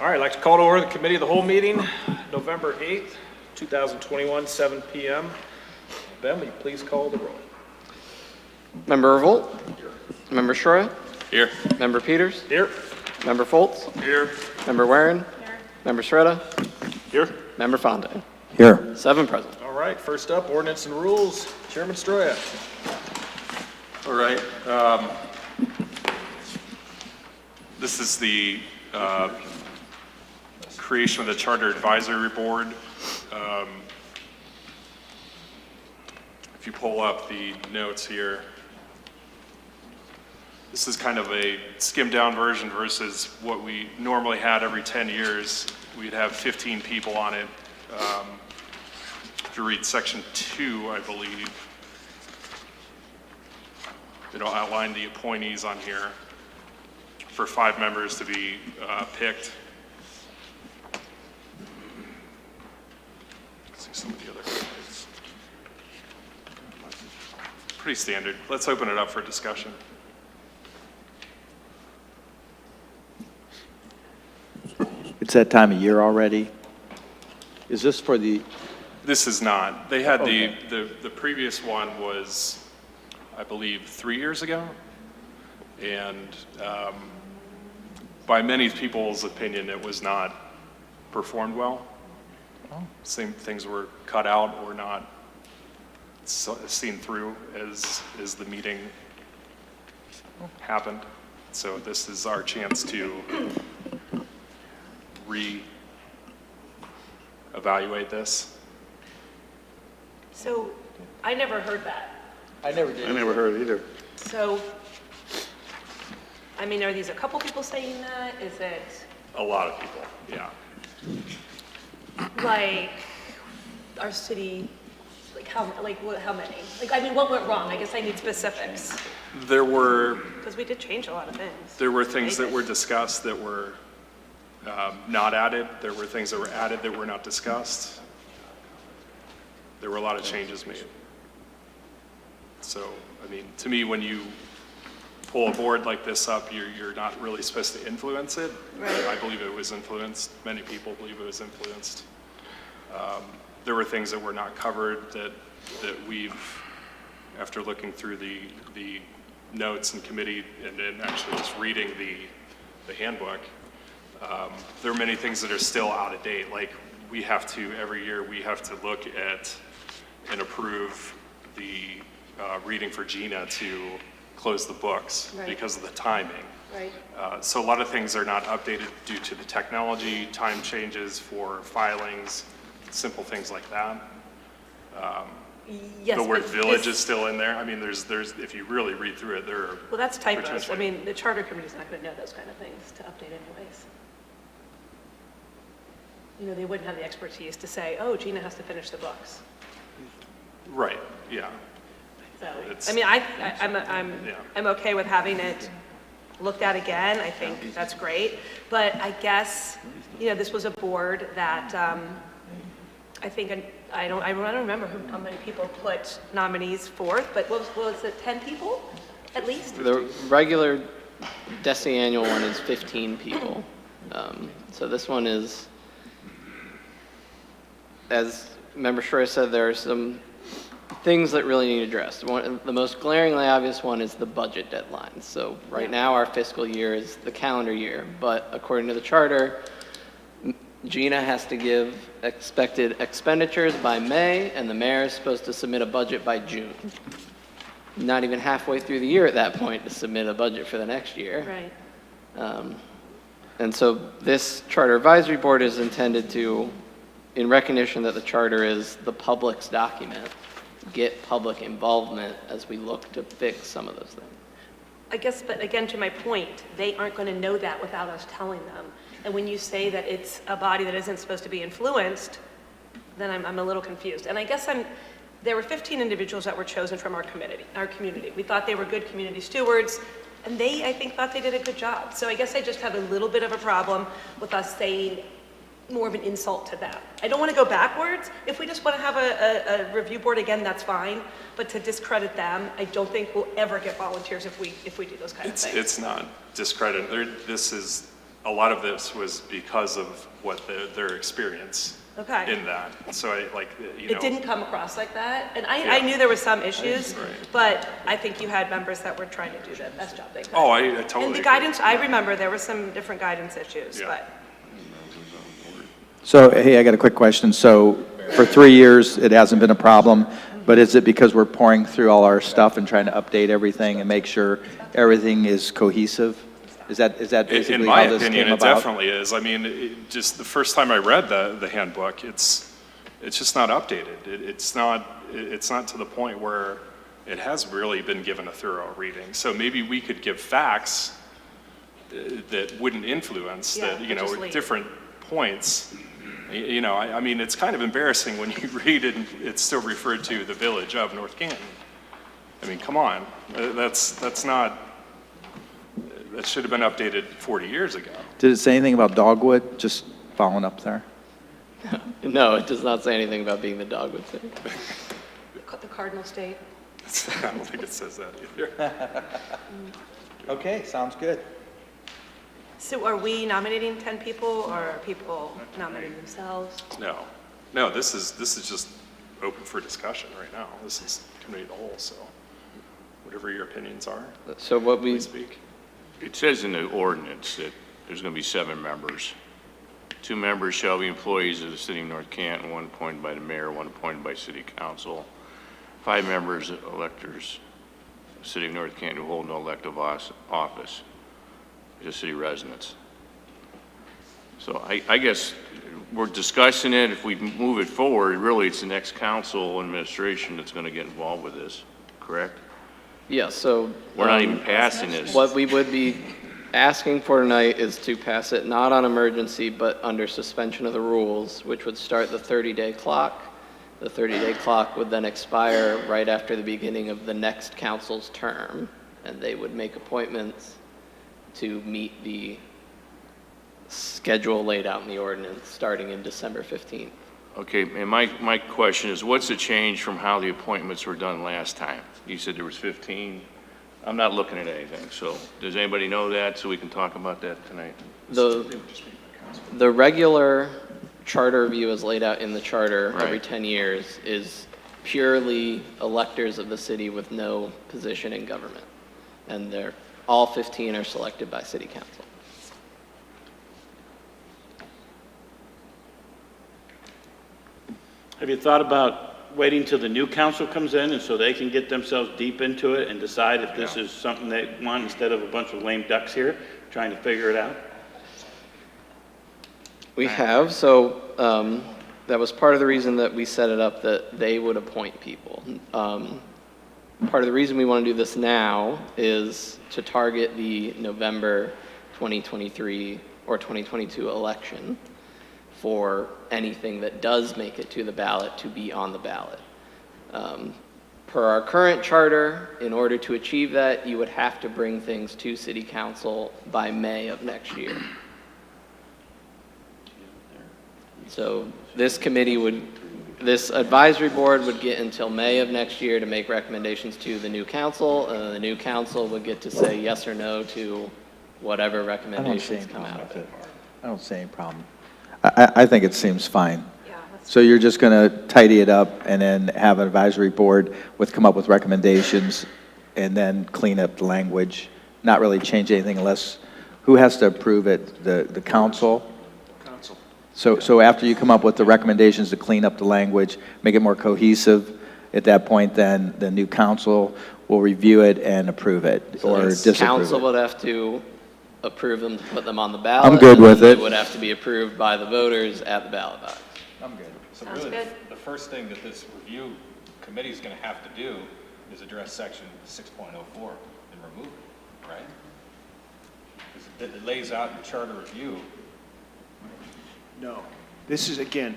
All right, I'd like to call to order the Committee of the Whole meeting, November 8th, 2021, 7 p.m. Ben, will you please call the roll? Member Revolt? Member Schroy? Here. Member Peters? Here. Member Foltz? Here. Member Warren? Here. Member Sreda? Here. Member Fontaine? Here. 7 present. All right, first up, ordinance and rules. Chairman Stroya. All right. This is the creation of the Charter Advisory Board. If you pull up the notes here, this is kind of a skimmed down version versus what we normally had every 10 years. We'd have 15 people on it. If you read section 2, I believe, it'll outline the appointees on here for 5 members to be picked. Let's see some of the other highlights. Pretty standard. Let's open it up for discussion. It's that time of year already. Is this for the, This is not. They had Okay. the previous one was, I believe, 3 years ago. And by many people's opinion, it was not performed well. Same things were cut out or not seen through as the meeting happened. So this is our chance to re-evaluate this. So I never heard that. I never did. I never heard it either. So, I mean, are these a couple people saying that? Is it A lot of people, yeah. like our city, like how many? Like, I mean, what went wrong? I guess I need specifics. There were Because we did change a lot of things. things that were discussed that were not added. There were things that were added that were not discussed. There were a lot of changes made. So, I mean, to me, when you pull a board like this up, you're not really supposed to influence it. Right. I believe it was influenced. Many people believe it was influenced. There were things that were not covered that we've, after looking through the notes in committee and then actually just reading the handbook, there are many things that are still out of date. Like we have to, every year, we have to look at and approve the reading for Gina to close the books Right. because of the timing. Right. So a lot of things are not updated due to the technology, time changes for filings, simple things like that. Yes, The word but village this- is still in there. I mean, there's if you really read through it, there are Well, that's typos. I potentially- mean, the charter committee's not going to know those kind of things to update anyways. You know, they wouldn't have the expertise to say, oh, Gina has to finish the books. Right, yeah. So, It's- I mean, Yeah. I'm okay with having it looked at again. I think that's great. But I guess, you know, this was a board that, I think, I don't remember how many people put nominees forth, but what was it, 10 people at least? The regular DESI annual one is 15 people. So this one is, as Member Schroy said, there are some things that really need addressed. The most glaringly obvious one is the budget deadline. So right now, our fiscal year is the calendar year, but according to the charter, Gina has to give expected expenditures by May, and the mayor is supposed to submit a budget by June. Not even halfway through the year at that point to submit a budget for the next year. Right. And so this charter advisory board is intended to, in recognition that the charter is the public's document, get public involvement as we look to fix some of those things. I guess, but again, to my point, they aren't going to know that without us telling them. And when you say that it's a body that isn't supposed to be influenced, then I'm a little confused. And I guess there were 15 individuals that were chosen from our community. We thought they were good community stewards, and they, I think, thought they did a good job. So I guess I just have a little bit of a problem with us saying more of an insult to them. I don't want to go backwards. If we just want to have a review board again, that's fine. But to discredit them, I don't think we'll ever get volunteers if we do those kind of things. It's not discredit. This is a lot of this was because of what their experience Okay. in that. So I like, you know. It didn't come across like that, and I Yeah. knew there were some issues, Right. but I think you had members that were trying to do the best job they could. Oh, I totally And the agree. guidance, I remember there were some different guidance issues, Yeah. but So, hey, I got a quick question. So, for 3 years, it hasn't been a problem, but is it because we're pouring through all our stuff and trying to update everything and make sure everything is cohesive? Is that In basically my how this opinion, came it about? definitely is. I mean, just the first time I read the handbook, it's just not updated. It's not to the point where it has really been given a thorough reading. So maybe we could give facts that wouldn't influence, Yeah, that, you know, just at leave. different points. You know, I mean, it's kind of embarrassing when you read it and it's still referred to the village of North Canton. I mean, come on, that's not, that should have been updated 40 years ago. Did it say anything about dogwood? Just following up there. No, it does not say anything about being the dogwood city. the Cardinal State. I don't think it says that either. Okay, sounds good. So are we nominating 10 people, or are people nominating themselves? No, this is just open for discussion right now. This is committee of the whole, so whatever your opinions are, So what we, please speak. It says in the ordinance that there's going to be 7 members. 2 members shall be employees of the city of North Canton, 1 appointed by the mayor, 1 appointed by city council. 5 members, electors, of the city of North Canton who hold no elective office, just city residents. So I guess we're discussing it. If we move it forward, really it's the next council administration that's going to get involved with this, correct? yeah, so. We're not even passing this. What we would be asking for tonight is to pass it not on emergency, but under suspension of the rules, which would start the 30-day clock. The 30-day clock would then expire right after the beginning of the next council's term, and they would make appointments to meet the schedule laid out in the ordinance, starting in December 15th. Okay, and my question is, what's the change from how the appointments were done last time? You said there was 15. I'm not looking at anything, so does anybody know that, so we can talk about that tonight? The regular charter review as laid out in the charter every Right. 10 years is purely electors of the city with no position in government. And all 15 are selected by city council. Have you thought about waiting till the new council comes in and so they can get themselves deep into it and decide if this is something they want instead of a bunch of lame ducks here trying to figure it out? We have, so that was part of the reason that we set it up, that they would appoint people. Part of the reason we want to do this now is to target the November 2023 or 2022 election for anything that does make it to the ballot to be on the ballot. Per our current charter, in order to achieve that, you would have to bring things to city council by May of next year. So this advisory board would get until May of next year to make recommendations to the new council, and then the new council would get to say yes or no to whatever I don't see recommendations any come problem out with of it. it. I don't see any problem. I think it seems fine. Yeah, that's So you're just going to tidy it up and then have an advisory board come up with recommendations and then clean up the language, not really change anything unless, who has to approve it? The council? Council. So after you come up with the recommendations to clean up the language, make it more cohesive, at that point, then the new council will review it and approve it or disapprove Council it. would have to approve them to put them on the ballot. I'm good and then with they it. would have to be approved by the voters at the ballot box. I'm good. So Sounds really, good. the first thing that this review committee is going to have to do is address section 6.04 and remove it, right? 'Cause it lays out in charter review. No, this is, again,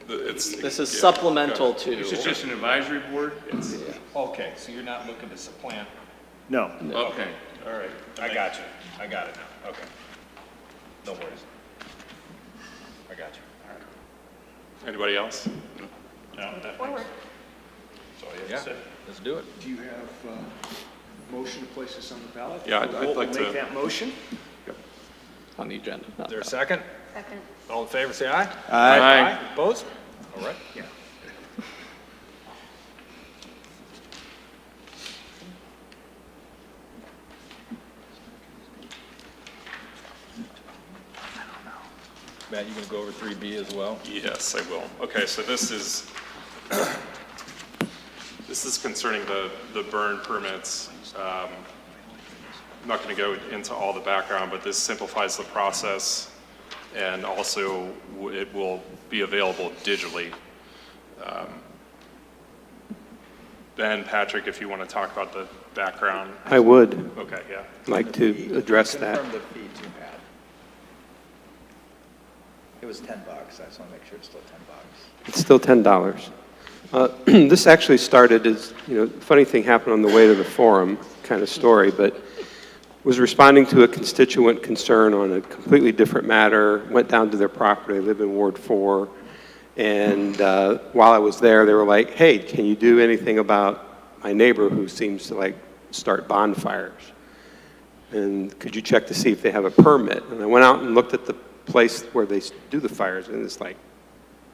This is supplemental to. This is just an advisory board? Okay, so you're not looking to supplant. no. Okay. All right, I got you. I got it now. Okay. No worries. I got you. All right. Anybody else? forward. So yeah, let's do it. Do you have a motion to place this on the ballot? Yeah, I'd like We'll to- make that motion. on the agenda. Is there a second? Second. All in favor, say aye. Aye. Opposed? All right. Yeah. Matt, you gonna go over 3B as well? Yes, I will. Okay, so this is, this is concerning the burn permits. I'm not going to go into all the background, but this simplifies the process, and also it will be available digitally. Ben, Patrick, if you want to talk about the background. I would Okay, yeah. like to address that. Confirm the fee too, Pat. It was $10. I just want to make sure it's still $10. It's still $10. This actually started as, funny thing happened on the way to the forum kind of story, but was responding to a constituent concern on a completely different matter, went down to their property, I live in Ward 4, and while I was there, they were like, hey, can you do anything about my neighbor who seems to start bonfires? And could you check to see if they have a permit? And I went out and looked at the place where they do the fires, and it's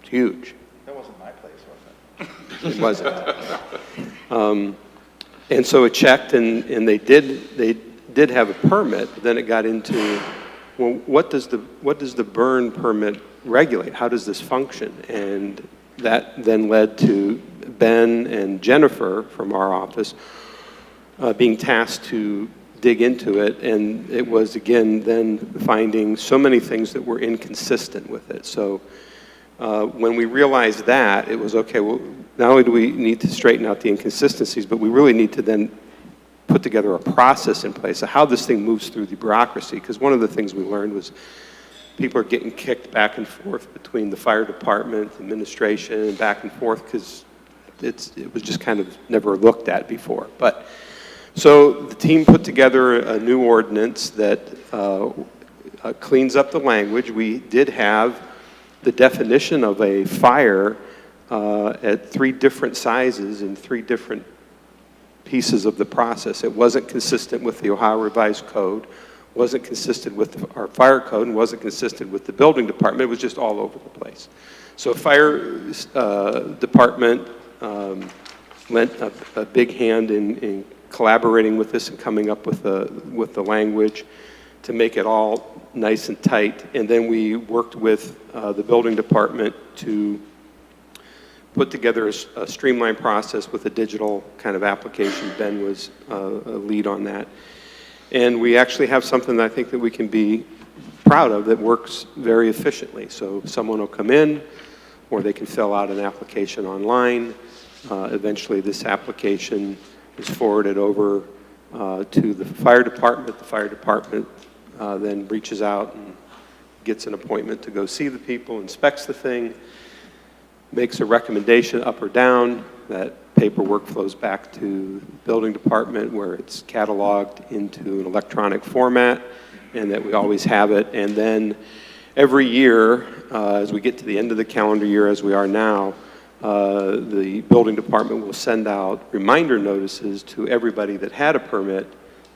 huge. That wasn't my place, was it? It wasn't. And so it checked, and they did have a permit. But then it got into, well, what does the burn permit regulate? How does this function? And that then led to Ben and Jennifer from our office being tasked to dig into it, and it was, again, then finding so many things that were inconsistent with it. So when we realized that, it was, okay, well, not only do we need to straighten out the inconsistencies, but we really need to then put together a process in place of how this thing moves through the bureaucracy, because one of the things we learned was people are getting kicked back and forth between the fire department, administration, and back and forth, because it was just kind of never looked at before. But so the team put together a new ordinance that cleans up the language. We did have the definition of a fire at 3 different sizes in 3 different pieces of the process. It wasn't consistent with the Ohio Revised Code, wasn't consistent with our fire code, and wasn't consistent with the building department. It was just all over the place. So fire department lent a big hand in collaborating with this and coming up with the language to make it all nice and tight. And then we worked with the building department to put together a streamlined process with a digital kind of application. Ben was a lead on that. And we actually have something that I think that we can be proud of that works very efficiently. So someone will come in, or they can fill out an application online. Eventually this application is forwarded over to the fire department. The fire department then reaches out and gets an appointment to go see the people, inspects the thing, makes a recommendation up or down. That paperwork flows back to the building department where it's cataloged into an electronic format, and that we always have it. And then every year, as we get to the end of the calendar year, as we are now, the building department will send out reminder notices to everybody that had a permit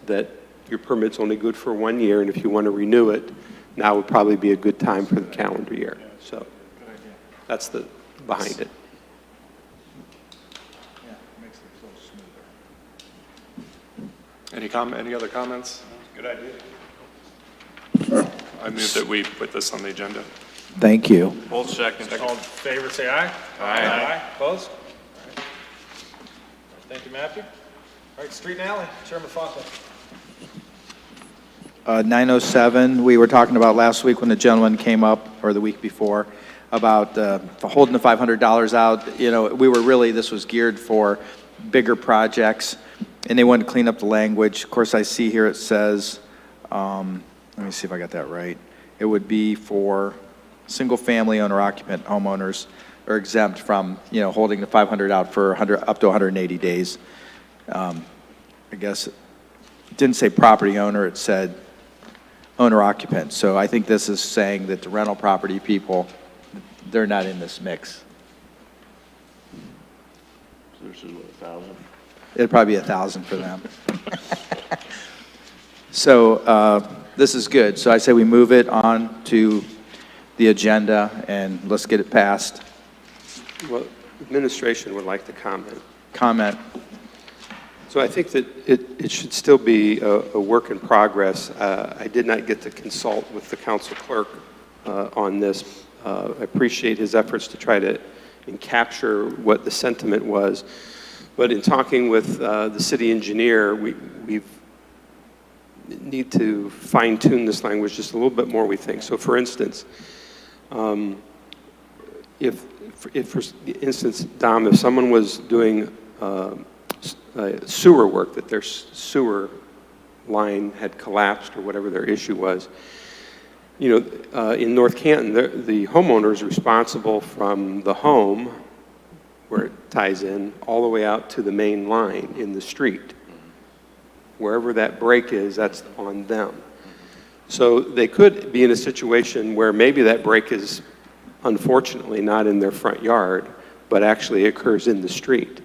that your permit's only good for 1 year, and if you want to renew it, now would probably be a good time for the calendar year. So that's the behind it. Yeah, it makes it a little smoother. Any other comments? Good idea. I move that we put this on the agenda. Thank you. Both seconds. All in favor, say aye. Aye. Opposed? All right. Thank you, Matthew. All right, street and alley, Chairman Fonte. 907, we were talking about last week when the gentleman came up, or the week before, about holding the $500 out. We were really, this was geared for bigger projects, and they wanted to clean up the language. Of course, I see here it says, let me see if I got that right. It would be for single-family owner-occupant homeowners are exempt from, holding the $500 out for up to 180 days. I guess it didn't say property owner, it said owner-occupant. So I think this is saying that the rental property people, they're not in this mix. So this is what, 1,000? It'd probably be 1,000 for them. So this is good. So I say we move it on to the agenda, and let's get it passed. Well, administration would like to comment. Comment. So I think that it should still be a work in progress. I did not get to consult with the council clerk on this. I appreciate his efforts to try to capture what the sentiment was. But in talking with the city engineer, we need to fine-tune this language just a little bit more, we think. So for instance, if for instance, Dom, if someone was doing sewer work, that their sewer line had collapsed or whatever their issue was, in North Canton, the homeowner is responsible from the home, where it ties in, all the way out to the main line in the street. Wherever that break is, that's on them. So they could be in a situation where maybe that break is unfortunately not in their front yard, but actually occurs in the street.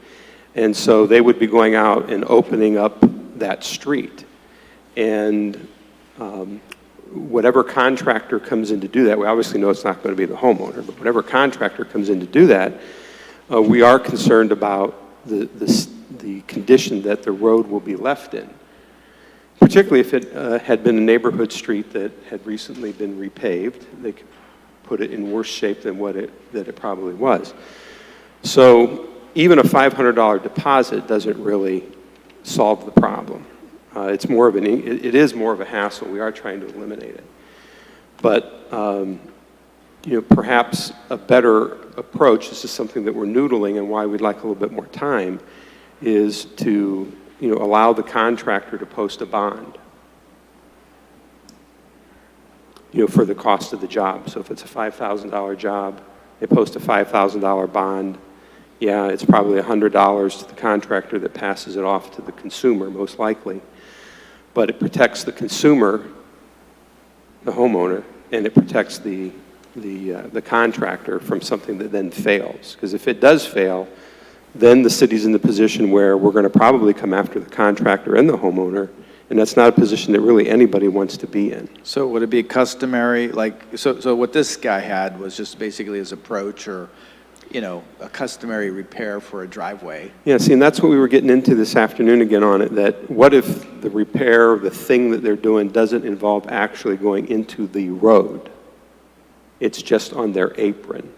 And so they would be going out and opening up that street. And whatever contractor comes in to do that, we obviously know it's not going to be the homeowner, but whatever contractor comes in to do that, we are concerned about the condition that the road will be left in, particularly if it had been a neighborhood street that had recently been repaved. They could put it in worse shape than that it probably was. So even a $500 deposit doesn't really solve the problem. It is more of a hassle. We are trying to eliminate it. But perhaps a better approach, this is something that we're noodling and why we'd like a little bit more time, is to allow the contractor to post a bond for the cost of the job. So if it's a $5,000 job, they post a $5,000 bond. Yeah, it's probably $100 to the contractor that passes it off to the consumer, most likely. But it protects the consumer, the homeowner, and it protects the contractor from something that then fails. Because if it does fail, then the city's in the position where we're going to probably come after the contractor and the homeowner, and that's not a position that really anybody wants to be in. So would it be customary, so what this guy had was just basically his approach, or, a customary repair for a driveway? Yeah, see, and that's what we were getting into this afternoon again on it, that what if the repair, the thing that they're doing doesn't involve actually going into the road? It's just on their apron.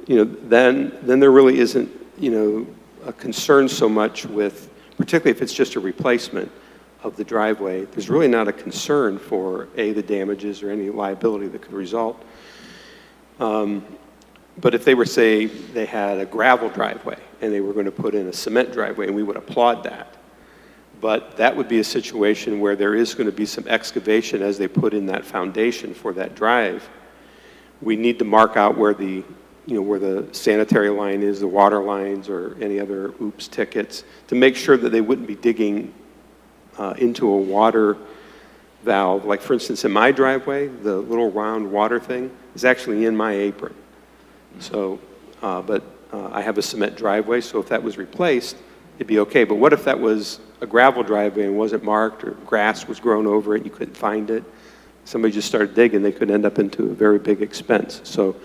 Then there really isn't, a concern so much with, particularly if it's just a replacement of the driveway, there's really not a concern for, the damages or any liability that could result. But if they were, say, they had a gravel driveway and they were going to put in a cement driveway, and we would applaud that. But that would be a situation where there is going to be some excavation as they put in that foundation for that drive. We need to mark out where the sanitary line is, the water lines, or any other oops tickets, to make sure that they wouldn't be digging into a water valve. Like, for instance, in my driveway, the little round water thing is actually in my apron. So, but I have a cement driveway, so if that was replaced, it'd be okay. But what if that was a gravel driveway and wasn't marked, or grass was grown over it and you couldn't find it? Somebody just started digging, they could end up into a very big expense. So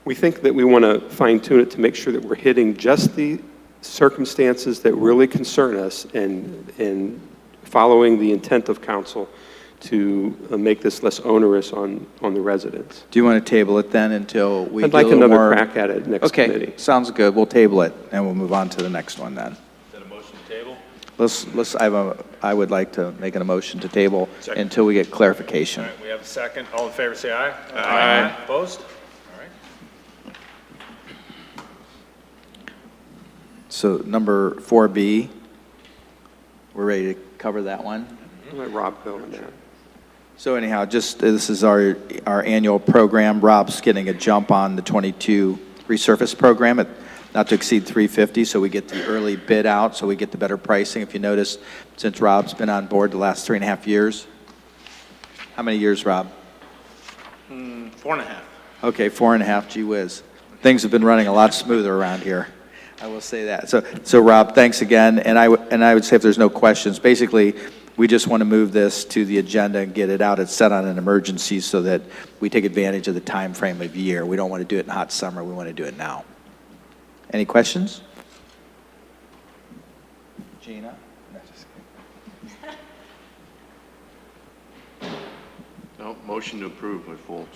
we think that we want to fine-tune it to make sure that we're hitting just the circumstances that really concern us, and following the intent of council to make this less onerous on the residents. Do you want to table it then until we I'd get like a little another more... crack at it next committee. Okay, sounds good. We'll table it, and we'll move on to the next one then. Is that a motion to table? I would like to make a motion to table Second. until we get clarification. All right, we have a second. All in favor, say aye. Aye. Opposed? All right. So number 4B, we're ready to cover that one? I'll let Rob go on that. So anyhow, this is our annual program. Rob's getting a jump on the 22 resurface program at not to exceed $350, so we get the early bid out, so we get the better pricing. If you notice, since Rob's been on board the last 3.5 years. How many years, Rob? 4.5. Okay, 4.5, gee whiz. Things have been running a lot smoother around here. I will say that. So Rob, thanks again. And I would say, if there's no questions, basically We just want to move this to the agenda and get it out. It's set on an emergency so that we take advantage of the time frame of year. We don't want to do it in hot summer. We want to do it now. Any questions? Gina? No, just kidding. No, motion to approve by Foltz.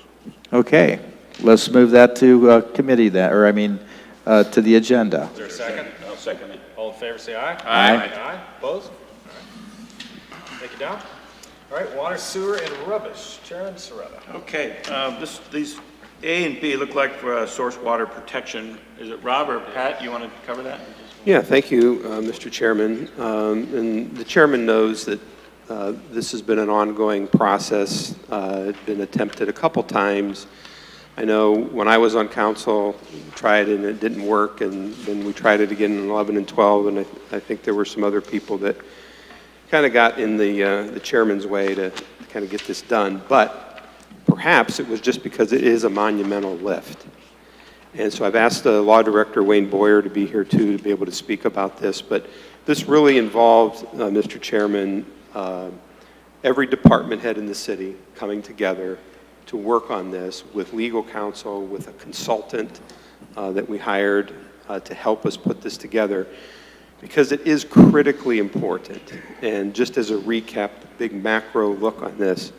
Okay, let's move that to committee then, or I mean, to the agenda. Is there a second? I'll second it. All in favor, say aye. Aye. Aye. Opposed? All right. Take it down. All right, water, sewer, and rubbish. Chairman Soretta. Okay, these A and B look like for source water protection. Is it Rob or Pat, you want to cover that? Yeah, thank you, Mr. Chairman. And the chairman knows that this has been an ongoing process. It's been attempted a couple times. I know when I was on council, we tried and it didn't work, and then we tried it again in 11 and 12, and I think there were some other people that kind of got in the chairman's way to kind of get this done. But perhaps it was just because it is a monumental lift. And so I've asked the law director, Wayne Boyer, to be here too, to be able to speak about this. But this really involved, Mr. Chairman, every department head in the city coming together to work on this with legal counsel, with a consultant that we hired to help us put this together, because it is critically important. And just as a recap, the big macro look on this,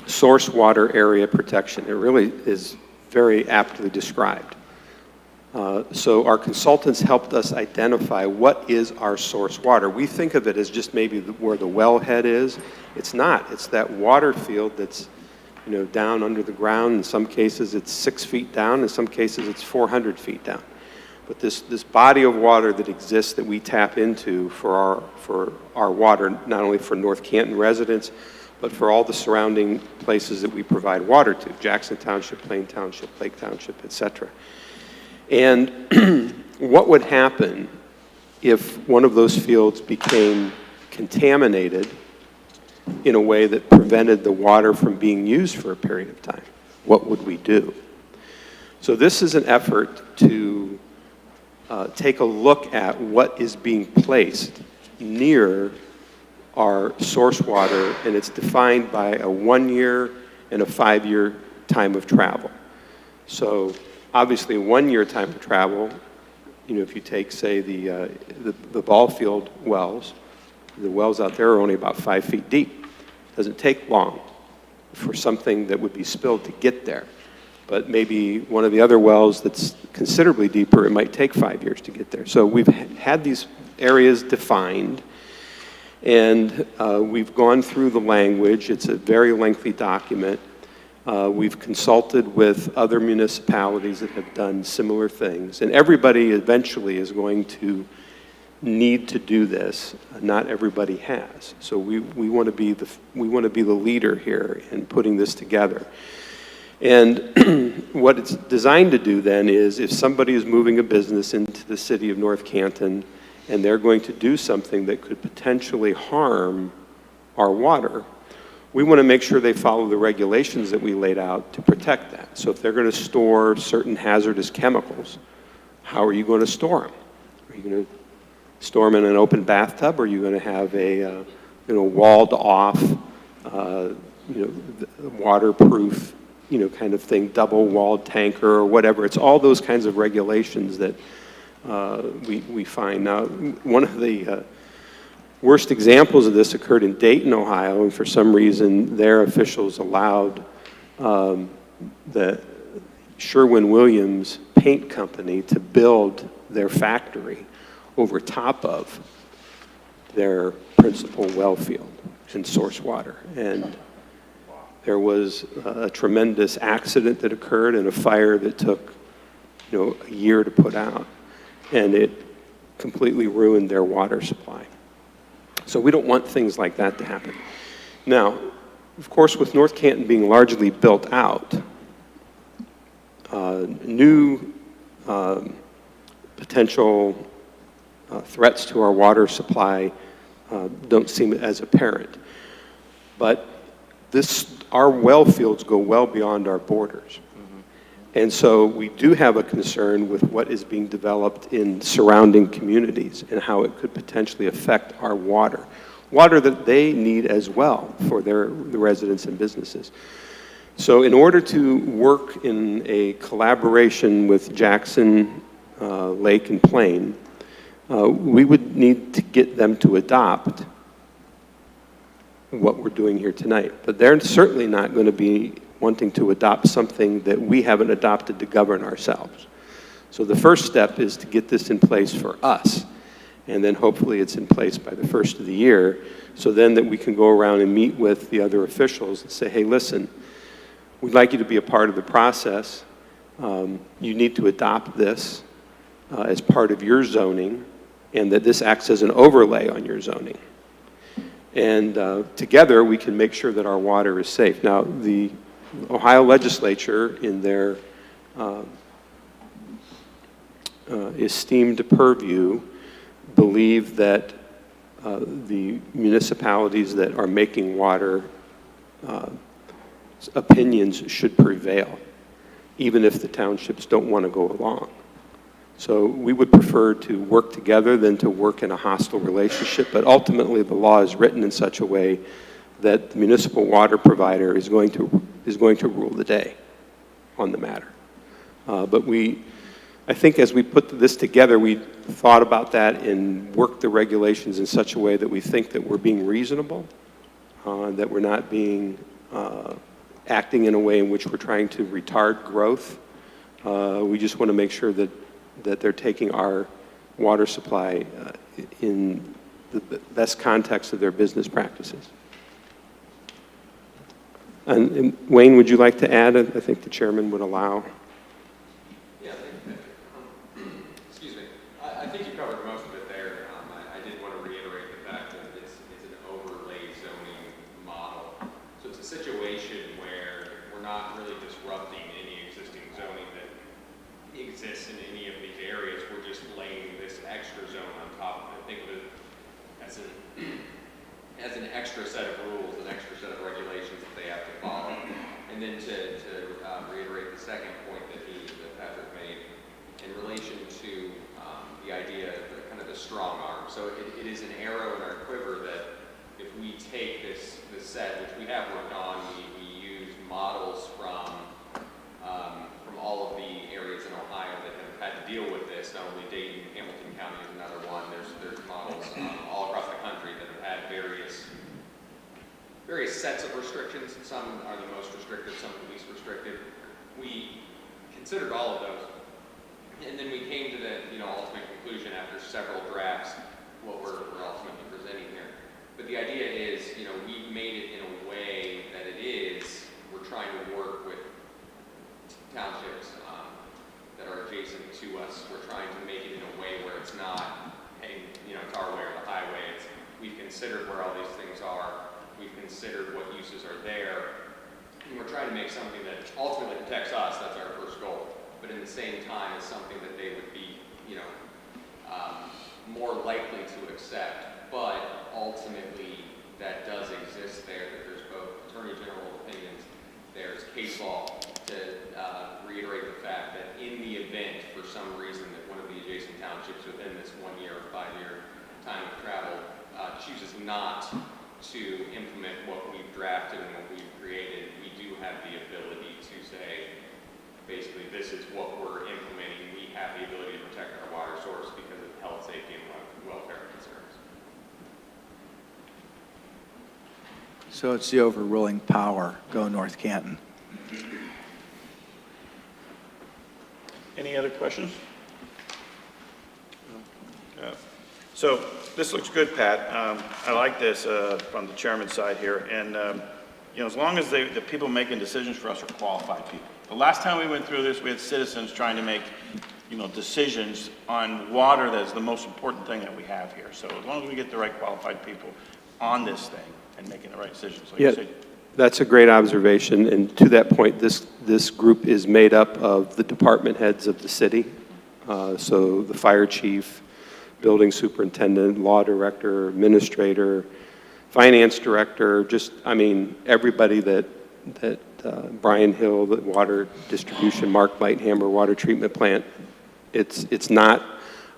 source water area protection, it really is very aptly described. So our consultants helped us identify what is our source water. We think of it as just maybe where the wellhead is. It's not. It's that water field that's, down under the ground. In some cases it's 6 feet down. In some cases it's 400 feet down. But this body of water that exists that we tap into for our water, not only for North Canton residents, but for all the surrounding places that we provide water to, Jackson Township, Plain Township, Lake Township, etc. And what would happen if one of those fields became contaminated in a way that prevented the water from being used for a period of time? What would we do? So this is an effort to take a look at what is being placed near our source water, and it's defined by a 1-year and a 5-year time of travel. So obviously, a 1-year time of travel, if you take, say, the ball field wells, the wells out there are only about 5 feet deep. It doesn't take long for something that would be spilled to get there. But maybe one of the other wells that's considerably deeper, it might take 5 years to get there. So we've had these areas defined, and we've gone through the language. It's a very lengthy document. We've consulted with other municipalities that have done similar things, and everybody eventually is going to need to do this. Not everybody has. So we want to be the leader here in putting this together. And what it's designed to do then is, if somebody is moving a business into the city of North Canton and they're going to do something that could potentially harm our water, we want to make sure they follow the regulations that we laid out to protect that. So if they're going to store certain hazardous chemicals, how are you going to store them? Are you going to store them in an open bathtub, or are you going to have a walled off, waterproof, kind of thing, double walled tanker or whatever? It's all those kinds of regulations that we find. Now, one of the worst examples of this occurred in Dayton, Ohio, and for some reason their officials allowed the Sherwin-Williams paint company to build their factory over top of their principal well field and source water. And there was a tremendous accident that occurred and a fire that took a year to put out, and it completely ruined their water supply. So we don't want things like that to happen. Now, of course, with North Canton being largely built out, new potential threats to our water supply don't seem as apparent. But our well fields go well beyond our borders. And so we do have a concern with what is being developed in surrounding communities and how it could potentially affect our water that they need as well for the residents and businesses. So in order to work in a collaboration with Jackson, Lake, and Plain, we would need to get them to adopt what we're doing here tonight. But they're certainly not going to be wanting to adopt something that we haven't adopted to govern ourselves. So the first step is to get this in place for us, and then hopefully it's in place by the first of the year, so then that we can go around and meet with the other officials and say, hey, listen, we'd like you to be a part of the process. You need to adopt this as part of your zoning, and that this acts as an overlay on your zoning. And together, we can make sure that our water is safe. Now, the Ohio legislature, in their esteemed purview, believe that the municipalities that are making water opinions should prevail, even if the townships don't want to go along. So we would prefer to work together than to work in a hostile relationship, but ultimately the law is written in such a way that the municipal water provider is going to rule the day on the matter. But I think as we put this together, we thought about that and worked the regulations in such a way that we think that we're being reasonable, that we're not being acting in a way in which we're trying to retard growth. We just want to make sure that they're taking our water supply in the best context of their business practices. And Wayne, would you like to add? I think the chairman would allow. Yeah, excuse me. I think you covered most of it there. I did want to reiterate the fact that it's an overlay zoning model. So it's a situation where we're not really disrupting any existing zoning that exists in any of these areas. We're just laying this extra zone on top of it. Think of it as an extra set of rules, an extra set of regulations that they have to follow. And then to reiterate the second point that Patrick made in relation to the idea of kind of the strong arm. So it is an arrow in our quiver that if we take this set, which we have worked on, we use models from all of the areas in Ohio that have had to deal with this. Not only Dayton, Hamilton County is another one. There's models all across the country that have had various sets of restrictions. Some are the most restrictive, some the least restrictive. We considered all of those, and then we came to the ultimate conclusion after several drafts what we're ultimately presenting here. But the idea is, we made it in a way that we're trying to work with townships that are adjacent to us. We're trying to make it in a way where it's not, hey, it's our way or the highway. We've considered where all these things are. We've considered what uses are there. And we're trying to make something that ultimately protects us. That's our first goal. But in the same time, is something that they would be, more likely to accept. But ultimately, that does exist there. That there's both Attorney General opinions. There's case law to reiterate the fact that in the event, for some reason, that one of the adjacent townships within this 1 year or 5 year time of travel chooses not to implement what we've drafted and what we've created, we do have the ability to say, basically, this is what we're implementing. We have the ability to protect our water source because of health, safety, and welfare concerns. So it's the overruling power. Go North Canton. Any other questions? So this looks good, Pat. I like this from the chairman's side here. And, as long as the people making decisions for us are qualified people. The last time we went through this, we had citizens trying to make, decisions on water. That's the most important thing that we have here. So as long as we get the right qualified people on this thing and making the right decisions, like you said. That's a great observation, and to that point, this group is made up of the department heads of the city, so the fire chief, building superintendent, law director, administrator, finance director, everybody that Bryan Hill, the water distribution, Mark Lighthammer water treatment plant, it's not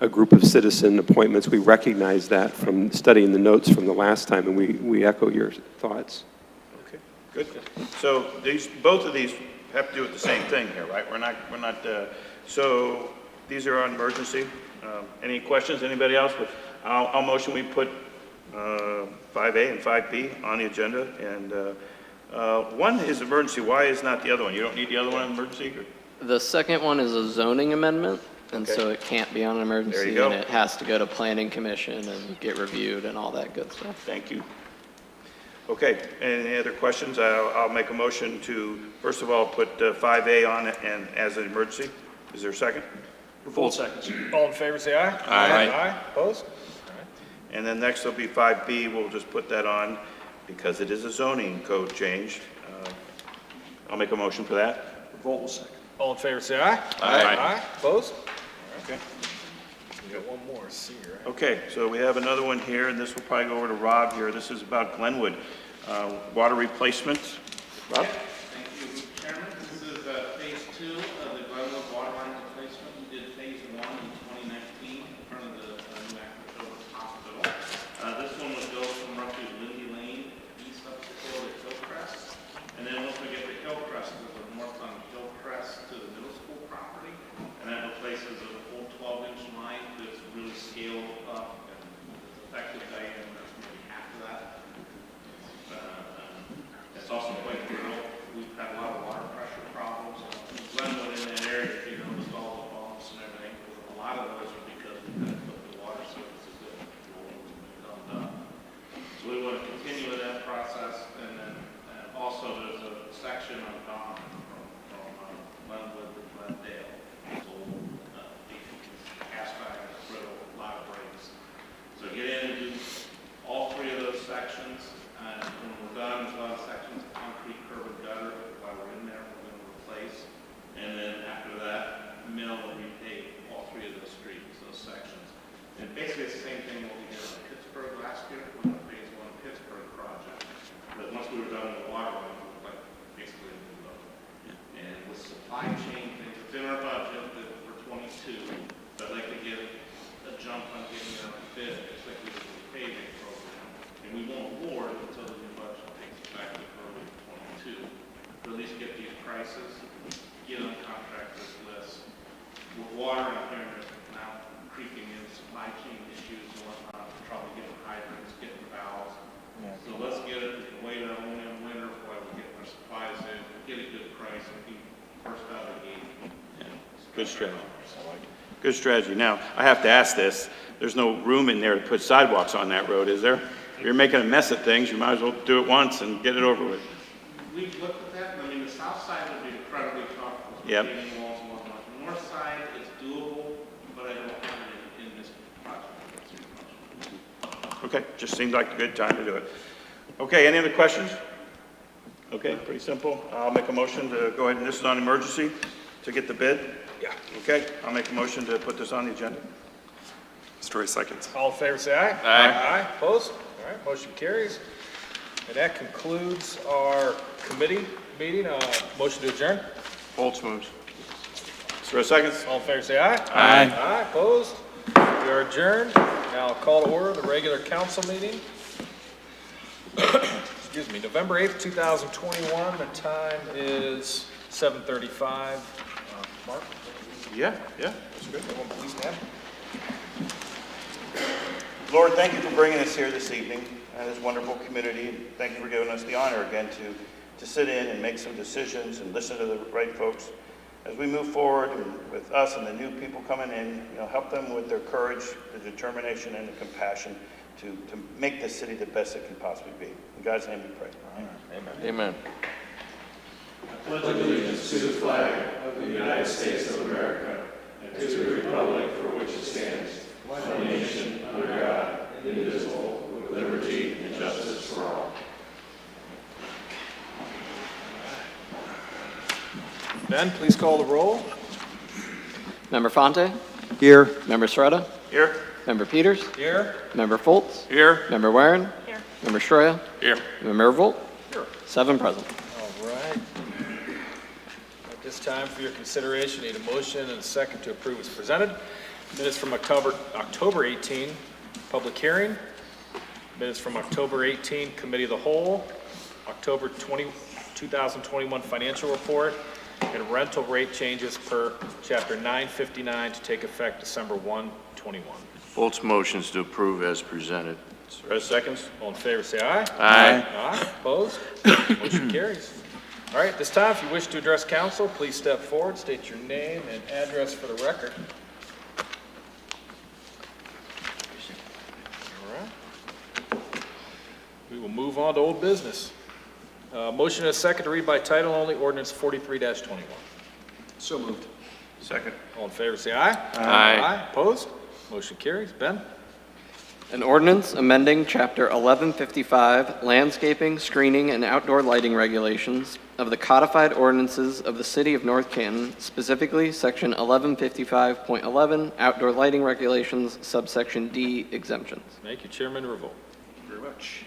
a group of citizen appointments. We recognize that from studying the notes from the last time, and we echo your thoughts. Okay, good. So both of these have to do with the same thing here, right? We're not, so these are on emergency. Any questions, anybody else? I'll motion we put 5A and 5B on the agenda, and one is emergency. Why is not the other one? You don't need the other one on emergency? The second one is a zoning amendment, and Okay. so it can't be on an There emergency, you go. and it has to go to planning commission and get reviewed and all that good stuff. Thank you. Okay, any other questions? I'll make a motion to, first of all, put 5A on it and as an emergency. Is there a second? Full seconds. All in favor, say aye. Aye. Aye, opposed? And then next will be 5B. We'll just put that on because it is a zoning code change. I'll make a motion for that. Revolt will second. All in favor, say aye. Aye. Aye, opposed? Okay. We got one more, C, right? Okay, so we have another one here, and this will probably go over to Rob here. This is about Glenwood, water replacement. Rob? Thank you, Mr. Chairman. This is phase 2 of the Glenwood water line replacement. We did phase 1 in 2019 in front of the new Acton Hospital. This one would go from roughly Lindy Lane east up the hill to Hillcrest. And then once we get to Hillcrest, we'll go north on Hillcrest to the middle school property. And that replaces a full 12-inch line that's really scaled up, and its effective diameter is maybe half of that. It's also quite rural. We've had a lot of water pressure problems. Glenwood in that area, if you noticed all the bumps and everything, a lot of those are because we had to put the water surfaces that dumped up. So we want to continue with that process, and then also there's a section on Dawn from Glenwood to Glendale. It's old, cast iron, brittle, a lot of breaks. So get in and do all 3 of those sections, and when we're done, there's a lot of sections of concrete curb and gutter. While we're in there, we're going to replace. And then after that, mill and repave all 3 of those streets, those sections. And basically it's the same thing what we did in Pittsburgh last year, with the phase 1 Pittsburgh project. But once we were done with the water line, it was like basically a new road. And with supply chain things, it's in our budget that for 22, but I'd like to get a jump on getting it on bid, just like we did with the paving program. And we won't award until the new budget takes effect in early 22. But at least get these prices, get on contractors list. With water out here, there's now creeping in supply chain issues and whatnot, trouble getting hydrants, getting valves. So let's get it, wait on winter while we get our supplies in, get a good price, and be first out of the gate. Good strategy. Good strategy. Now, I have to ask this. There's no room in there to put sidewalks on that road, is there? If you're making a mess of things, you might as well do it once and get it over with. We've looked at that, and I mean, the south side would be incredibly tough with Yep. retaining walls and whatnot. The north side is doable, but I don't have it in this project. Okay, just seemed like a good time to do it. Okay, any other questions? Okay, pretty simple. I'll make a motion to go ahead, and this is on emergency, to get the bid? Yeah. Okay, I'll make a motion to put this on the agenda. Story seconds. All in favor, say aye. Aye. Aye, opposed? All right, motion carries. And that concludes our committee meeting. Motion to adjourn. Foltz moves. Is there a second? All in favor, say aye. Aye. Aye, opposed? We are adjourned. Now I'll call to order the regular council meeting. Excuse me, November 8th, 2021. The time is 7:35. Mark? Yeah, that's good. Everyone please stand. Lord, thank you for bringing us here this evening, and this wonderful community. Thank you for giving us the honor again to sit in and make some decisions and listen to the right folks. As we move forward and with us and the new people coming in, help them with their courage, the determination, and the compassion to make this city the best it can possibly be. In God's name we pray. Amen. Ben, please call the roll. Member Fonte? Here. Member Serrata? Here? Member Peters? Here. Member Foltz? Here. Member Warren? Here. Member Stroya? Here. Member Revolt? Here. 7 present. All right. this time for your consideration. Need a motion and a second to approve as presented. Minutes from October 18, public hearing. Minutes from October 18, committee of the whole. October 2021 financial report, and rental rate changes per chapter 959 to take effect December 1, 21. Folt's motions to approve as presented. Surratt seconds. All in favor, say aye. Aye. Aye, opposed? Motion carries. All right, this time, if you wish to address council, please step forward, state your name and address for the record. All right. We will move on to old business. Motion and a second to read by title only, ordinance 43-21. So moved. Second. All in favor, say aye. Aye. Opposed? Motion carries. Ben? An ordinance amending Chapter 1155 Landscaping, Screening, and Outdoor Lighting Regulations of the codified ordinances of the City of North Canton, specifically Section 1155.11 Outdoor Lighting Regulations, subsection D exemptions. Thank you, Chairman Revolt. Thank you very much.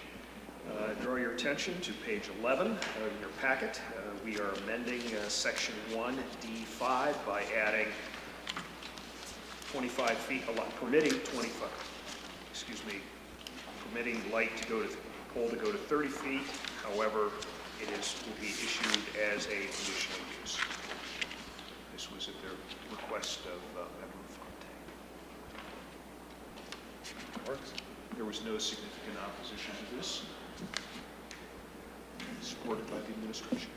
Draw your attention to page 11 of your packet. We are amending section 1D5 by adding 25 feet, permitting light to go to, pole to go to 30 feet. However, it will be issued as a conditional use. This was at the request of Member Fontaine. Works. There was no significant opposition to this. Supported by the administration.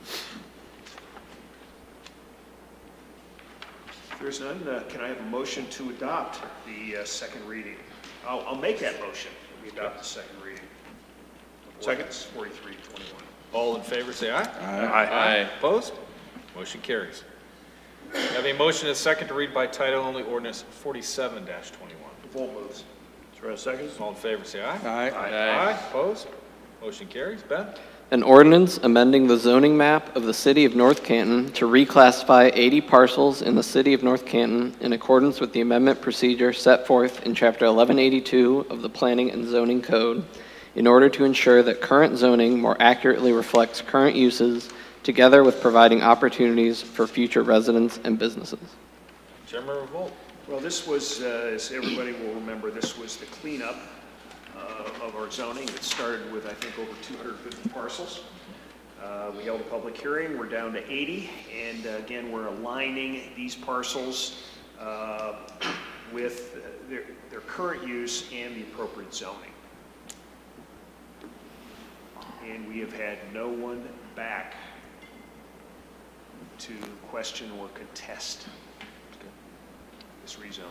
If there's none, can I have a motion to adopt the second reading? I'll make that motion. We adopt the second reading. Second. 4321. All in favor, say aye. Aye. Opposed? Motion carries. We have a motion and a second to read by title only, ordinance 47-21. Revolt moves. Surratt seconds. All in favor, say aye. Aye. Opposed? Motion carries. Ben? An ordinance amending the zoning map of the City of North Canton to reclassify 80 parcels in the City of North Canton in accordance with the amendment procedure set forth in Chapter 1182 of the Planning and Zoning Code in order to ensure that current zoning more accurately reflects current uses, together with providing opportunities for future residents and businesses. Chairman Revolt. Well, this was, as everybody will remember, this was the cleanup of our zoning. It started with, I think, over 250 parcels. We held a public hearing. We're down to 80. And again, we're aligning these parcels with their current use and the appropriate zoning. And we have had no one back to question or contest this rezoning.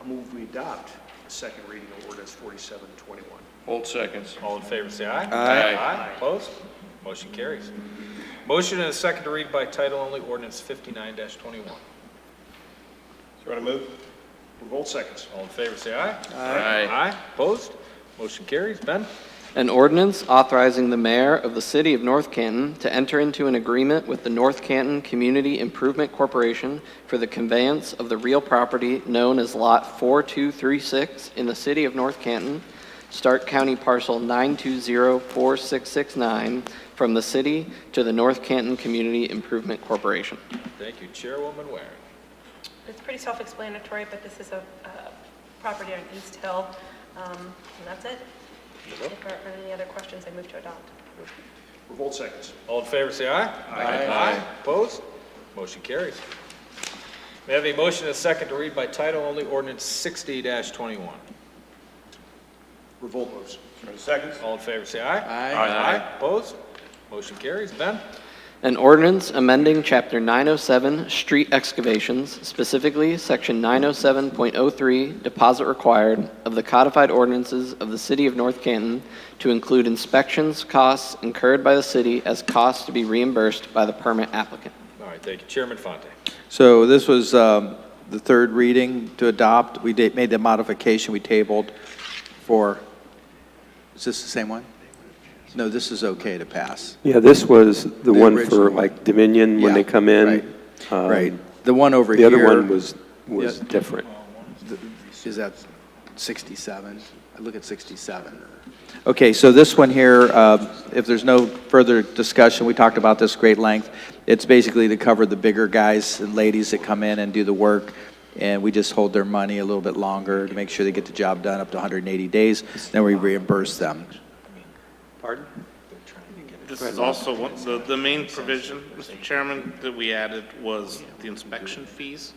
I'll move we adopt the second reading of ordinance 4721. Holt seconds. All in favor, say aye. Aye. Opposed? Motion carries. Motion and a second to read by title only, ordinance 59-21. Surratt move. Revolt seconds. All in favor, say aye. Aye. Opposed? Motion carries. Ben? An ordinance authorizing the mayor of the City of North Canton to enter into an agreement with the North Canton Community Improvement Corporation for the conveyance of the real property known as Lot 4236 in the City of North Canton, Stark County Parcel 9204669, from the city to the North Canton Community Improvement Corporation. Thank you, Chairwoman Waring. It's pretty self-explanatory, but this is a property on East Hill, and that's it. If there aren't any other questions, I move to adopt. Revolt seconds. All in favor, say aye. Aye. Opposed? Motion carries. May I have a motion and a second to read by title only, ordinance 60-21. Revolt moves. Surratt seconds. All in favor, say aye. Aye. Opposed? Motion carries. Ben? An ordinance amending Chapter 907, Street Excavations, specifically Section 907.03, Deposit Required, of the codified ordinances of the City of North Canton to include inspections costs incurred by the city as costs to be reimbursed by the permit applicant. All right, thank you. Chairman Fontaine. So this was the third reading to adopt. We made the modification we tabled for, is this the same one? No, this is okay to pass. Yeah, this was the one original for one. like Dominion when Yeah, they come in. Right. The one over The here. other one was Yeah. different. Is that, 67. I look at 67. Okay, so this one here, if there's no further discussion, we talked about this great length. It's basically to cover the bigger guys and ladies that come in and do the work, and we just hold their money a little bit longer to make sure they get the job done up to 180 days, then we reimburse them. Pardon? This is also one, the main provision, Mr. Chairman, that we added was the inspection fees.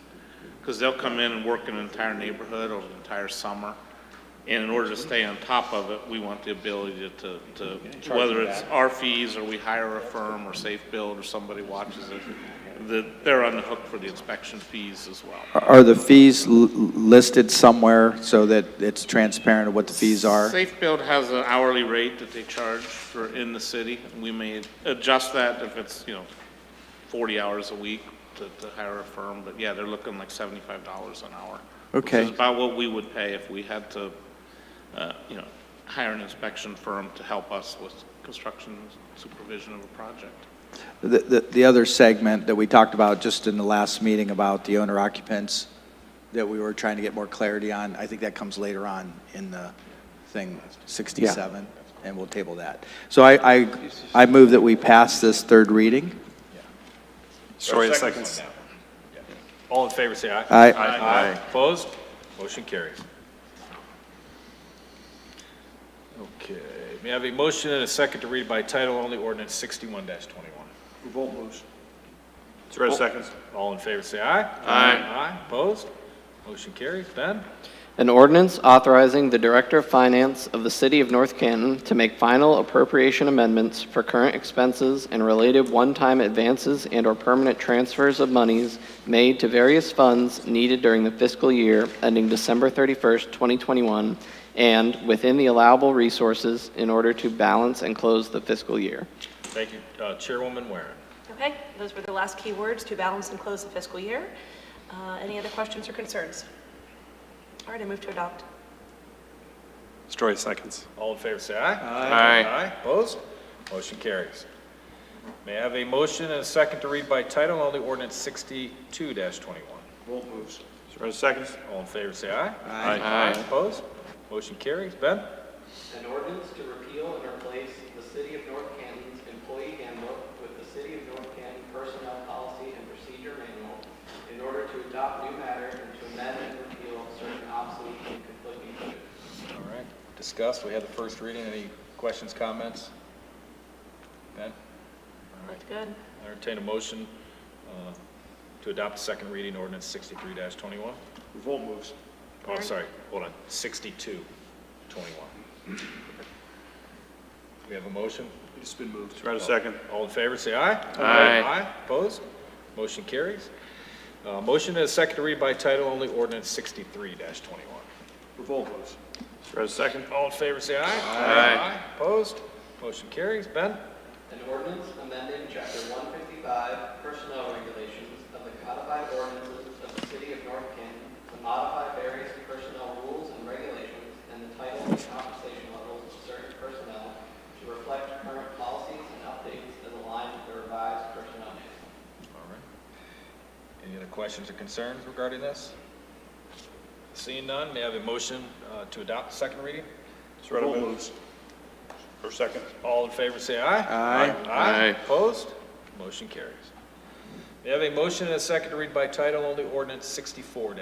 Because they'll come in and work in an entire neighborhood or an entire summer. And in order to stay on top of it, we want the ability to whether it's our fees or we hire a firm or Safe Build or somebody watches it, that they're on the hook for the inspection fees as well. Are the fees listed somewhere so that it's transparent of what the fees are? Safe Build has an hourly rate that they charge for in the city. We may adjust that if it's, 40 hours a week to hire a firm. But yeah, they're looking like $75 an hour. Okay. Which is about what we would pay if we had to, hire an inspection firm to help us with construction supervision of a project. The other segment that we talked about just in the last meeting about the owner occupants that we were trying to get more clarity on, I think that comes later on in the thing, 67, and we'll table that. So I move that we pass this third reading. Story seconds. All in favor, say aye. Aye. Aye. Opposed? Motion carries. Okay, may I have a motion and a second to read by title only ordinance 61-21? Revolt moves. Surratt seconds. All in favor, say aye. Aye. Aye. Opposed? Motion carries. Ben? An ordinance authorizing the Director of Finance of the City of North Canton to make final appropriation amendments for current expenses and related one-time advances and/or permanent transfers of monies made to various funds needed during the fiscal year ending December 31st, 2021, and within the allowable resources in order to balance and close the fiscal year. Thank you. Chairwoman Warren. Okay, those were the last key words, to balance and close the fiscal year. Any other questions or concerns? All right, I move to adopt. Story seconds. All in favor, say aye. Aye. Aye. Opposed? Motion carries. May I have a motion and a second to read by title only ordinance 62-21? Revolt moves. Surratt seconds. All in favor, say aye. Aye. Opposed? Motion carries. Ben? An ordinance to repeal and replace the City of North Canton's Employee Handbook with the City of North Canton Personnel Policy and Procedure Manual in order to adopt new matter and to amend and repeal certain obsolete and conflicting provisions. All right. Discussed. We had the first reading. Any questions, comments? Ben? All right. Good. I entertain a motion to adopt the second reading ordinance 63-21. Revolt moves. Oh, sorry. Hold on. 62-21. We have a motion. It's been moved. Surratt second. All in favor, say aye. Aye. Opposed? Motion carries. Motion and a second to read by title only ordinance 63-21. Revolt moves. Surratt second. All in favor, say aye. Aye. Opposed? Motion carries. Ben? An ordinance amending Chapter 155 Personnel Regulations of the Codified Ordinances of the City of North Canton to modify various personnel rules and regulations and the title and compensation levels of certain personnel to reflect current policies and updates as aligned with the revised personnel manual. All right. Any other questions or concerns regarding this? Seeing none, may I have a motion to adopt the second reading? Surratt Revolt moves. For second. All in favor, say aye. Aye. Aye. Opposed? Motion carries. May I have a motion and a second to read by title only ordinance 64-21?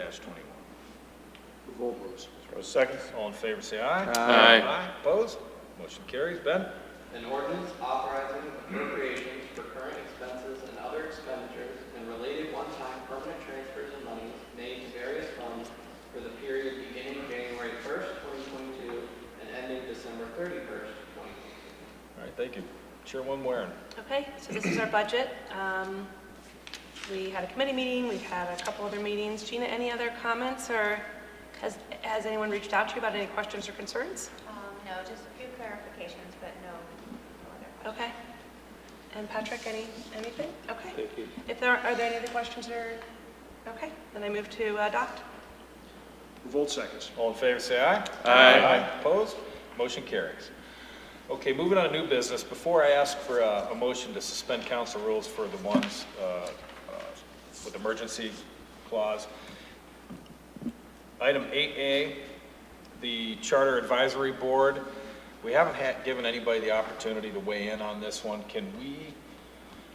Revolt moves. Surratt seconds. All in favor, say aye. Aye. Opposed? Motion carries. Ben? An ordinance authorizing appropriations for current expenses and other expenditures and related one-time permanent transfers of monies made to various funds for the period beginning January 1st, 2022 and ending December 31st, 2022. All right, thank you. Chairwoman Warren. Okay, so this is our budget. We had a committee meeting, we've had a couple other meetings. Gina, any other comments, or has anyone reached out to you about any questions or concerns? No, just a few clarifications, but no other questions. Okay. And Patrick, anything? Okay. Thank you. If there are there any other questions or, okay, then I move to adopt. Revolt seconds. All in favor, say aye. Aye. Opposed? Motion carries. Okay, moving on to new business. Before I ask for a motion to suspend council rules for the ones with emergency clause, item 8A, the Charter Advisory Board, we haven't given anybody the opportunity to weigh in on this one. Can we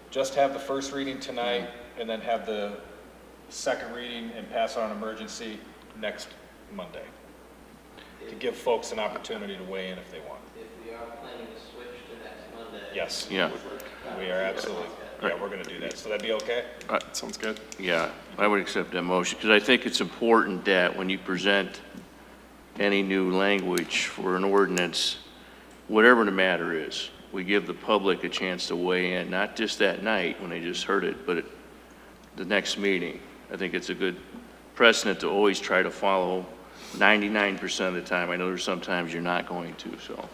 just have the first reading tonight and then have the second reading and pass on emergency next Monday? To give folks an opportunity to weigh in if they want. If we are planning to switch to next Monday. Yes. Yeah. We are absolutely, yeah, we're going to do that. So that'd be okay? Sounds good. Yeah, I would accept that motion, because I think it's important that when you present any new language for an ordinance, whatever the matter is, we give the public a chance to weigh in, not just that night when they just heard it, but at the next meeting. I think it's a good precedent to always try to follow 99% of the time. I know there's sometimes you're not going to, so.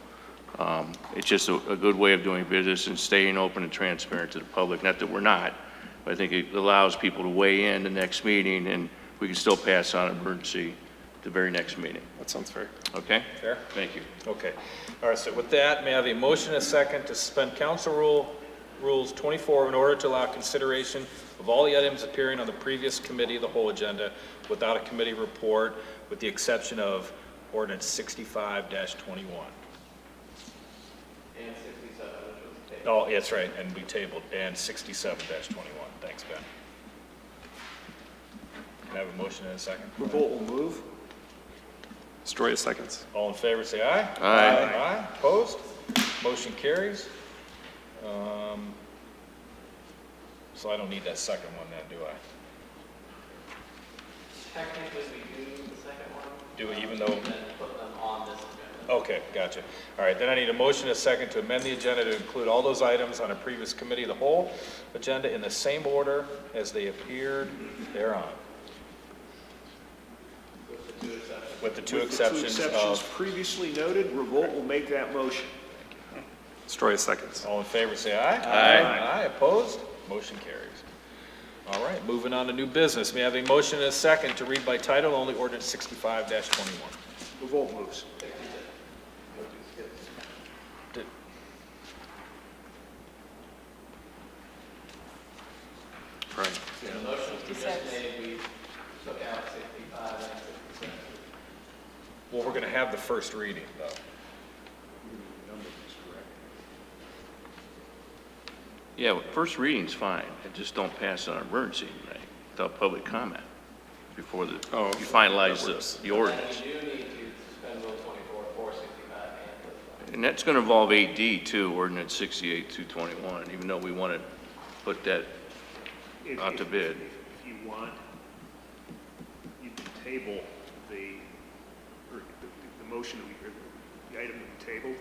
It's just a good way of doing business and staying open and transparent to the public. Not that we're not, but I think it allows people to weigh in the next meeting, and we can still pass on emergency the very next meeting. That sounds fair. Okay? Fair? Thank you. Okay. All right, so with that, may I have a motion and a second to suspend Council Rules 24 in order to allow consideration of all the items appearing on the previous committee of the whole agenda without a committee report, with the exception of Ordinance 65-21. And 67, which was tabled. Oh, that's right, and we tabled, and 67-21. Thanks, Ben. Can I have a motion and a second? Revolt will move. Story seconds. All in favor, say aye. Aye. Aye, opposed? Motion carries. So I don't need that second one then, do I? Technically, we do the second one. Do we, even though? And then put them on this agenda. Okay, gotcha. All right, then I need a motion and a second to amend the agenda to include all those items on a previous committee of the whole agenda in the same order as they appeared thereon. With the two exceptions of, previously noted, Revolt will make that motion. Story seconds. all in favor, say aye. Aye. Aye, opposed? Motion carries. All right, moving on to new business. May I have a motion and a second to read by title only ordinance 65-21? Revolt moves. Right. The motion you just made, we took out 65 and 67. Well, we're going to have the first reading, though. Yeah, well, first reading's fine. Just don't pass on emergency tonight without public comment before you finalize the ordinance. And you do need to suspend Rule 24 for 65 and 55. And that's going to involve 8D too, Ordinance 68-221, even though we want to put that out to bid. If you want, you can table the motion, or the item that we tabled,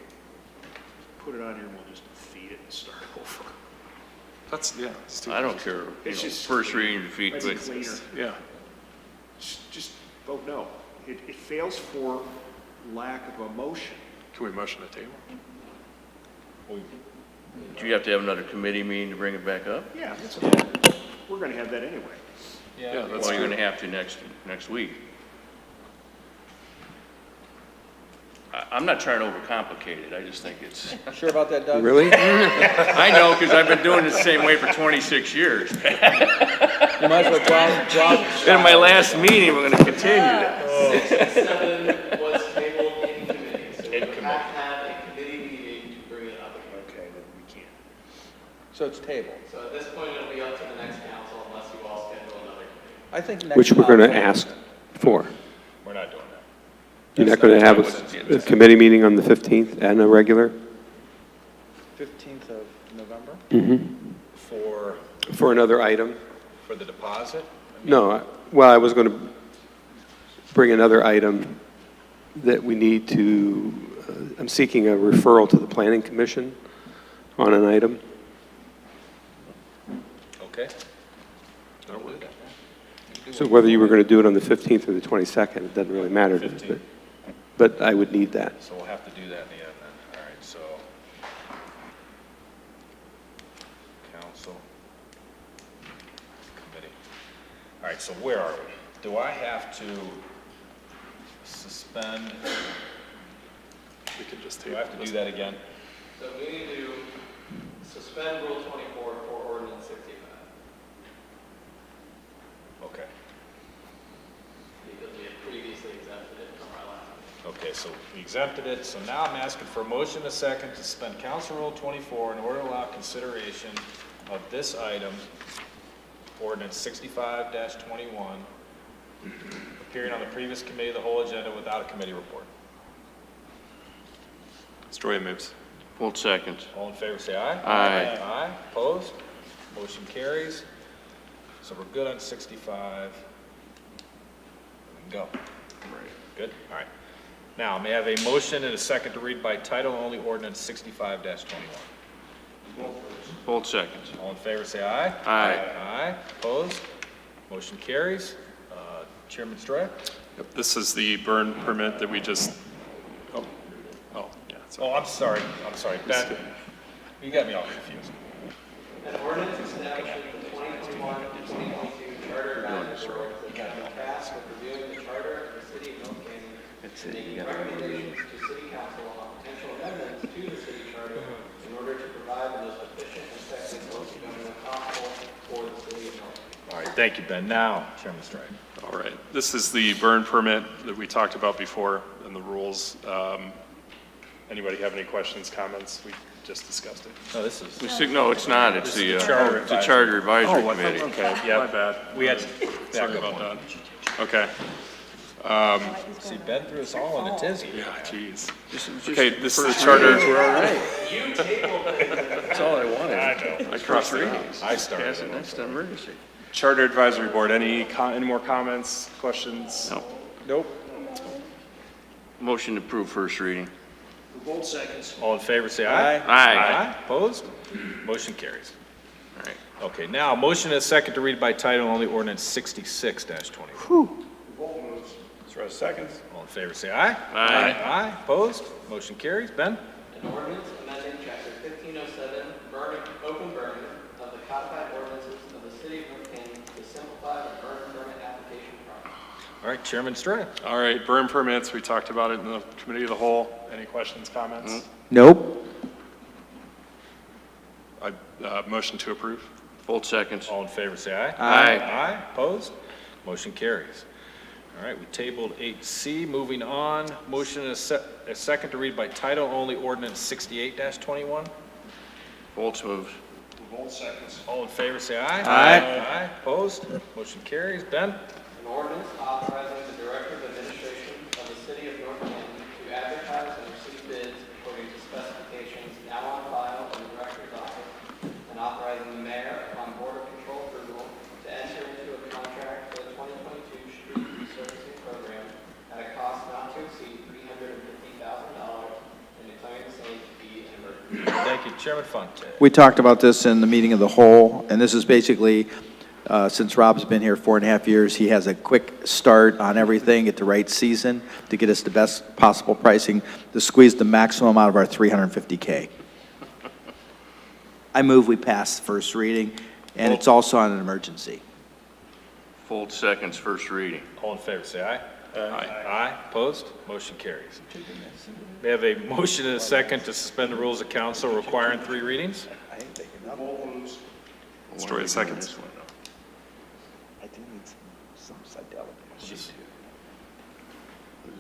put it on here and we'll just defeat it and start over. It's too I don't care, It's just first reading defeat, Might be but cleaner. Yeah. Just vote no. It fails for lack of a motion. Can we motion to table? do you have to have another committee meeting to bring it back up? Yeah, that's okay. We're going to have that anyway. Yeah, that's Well, you're true. going to have to next week. I'm not trying to overcomplicate it, I just think it's, Sure about that, Doug? Really? I know, because I've been doing it the same way for 26 years. You might as well drop. In my last meeting, we're going to continue that. 67 was tabled in committee, so we In have to have a committee meeting to bring it up again. Okay, then we can't. So it's table. So at this point, it'll be up to the next council unless you all schedule another committee. I think next Which we're month- going to ask for. We're not doing that. You're not going to have a committee meeting on the 15th and a regular? 15th of November? Mm-hmm. For another item? For the deposit? No, well, I was going to bring another item that we need to, I'm seeking a referral to the Planning Commission on an item. Okay. So whether you were going to do it on the 15th or the 22nd, it doesn't really matter. 15th. But I would need that. So we'll have to do that in the end then. All right, so. Council. Committee. All right, so where are we? Do I have to suspend? We could just Do table I have to this. do that again? So we need to suspend Rule 24 for Ordinance 65, Okay. because we had previously exempted it from our last meeting. Okay, so we exempted it, so now I'm asking for a motion and a second to suspend Council Rule 24 in order to allow consideration of this item, Ordinance 65-21, appearing on the previous committee of the whole agenda without a committee report. Story moves. Full seconds. All in favor, say aye. Aye. Aye, opposed? Motion carries. So we're good on 65. We can go. Good, all right. Now, may I have a motion and a second to read by title only ordinance 65-21? Full seconds. All in favor, say aye. Aye. Aye, opposed? Motion carries. Chairman Stroya? Yep, this is the burn permit that we just, oh, yeah. Oh, I'm sorry, Ben, you got me all confused. An ordinance establishing the 2021-2022 Charter Advisory Board that shall be tasked with reviewing the charter of the city of North Canton and making recommendations to City Council on potential amendments to the city charter in order to provide the most efficient and effective local government possible for the city of North Canton. All right, thank you, Ben. Now, Chairman Stroya. All right, this is the burn permit that we talked about before in the rules. Anybody have any questions, comments? We just discussed it. No, this is. No, it's not. It's the Charter Advisory Committee. Okay, yeah, my bad. We had. Sorry about that. Okay. See, Ben threw us all in a tizzy. Yeah, jeez. Okay, this is the charter. That's all I wanted. I know. I crossed it out. I started. Pass it next to emergency. Charter Advisory Board, any more comments, questions? No. Nope. Motion to approve first reading. Revolt seconds. All in favor, say aye. Aye. Opposed? Motion carries. All right. Okay, now, motion and a second to read by title only ordinance 66-20. Revolt moves. Stroya seconds. All in favor, say aye. Aye. Aye, opposed? Motion carries. Ben? An ordinance amending chapter 1507, burning, open burning of the codified ordinances of the city of North Canton to simplify the burn permit application process. All right, Chairman Stroya. All right, burn permits, we talked about it in the committee of the whole. Any questions, comments? Nope. Motion to approve. Full seconds. All in favor, say aye. Aye. Aye, opposed? Motion carries. All right, we tabled 8C. Moving on, motion and a second to read by title only ordinance 68-21. Volts moves. Revolt seconds. All in favor, say aye. Aye. Aye, opposed? Motion carries. Ben? An ordinance authorizing the Director of Administration of the City of North Canton to advertise and receive bids according to specifications now on file in the Director's office, and authorizing the Mayor, upon Board of Control approval, to enter into a contract for the 2022 street resurfacing program at a cost not to exceed $350,000 and declaring the same to be an emergency. Thank you. Chairman Fonte. We talked about this in the meeting of the whole, and this is basically, since Rob's been here 4.5 years, he has a quick start on everything at the right season to get us the best possible pricing to squeeze the maximum out of our $350K. I move we pass first reading, and it's also on an emergency. Full seconds, first reading. All in favor, say aye. Aye. Aye, opposed? Motion carries. May I have a motion and a second to suspend the rules of council requiring 3 readings? Revolt moves. Story seconds. I do need some psychedelic. It was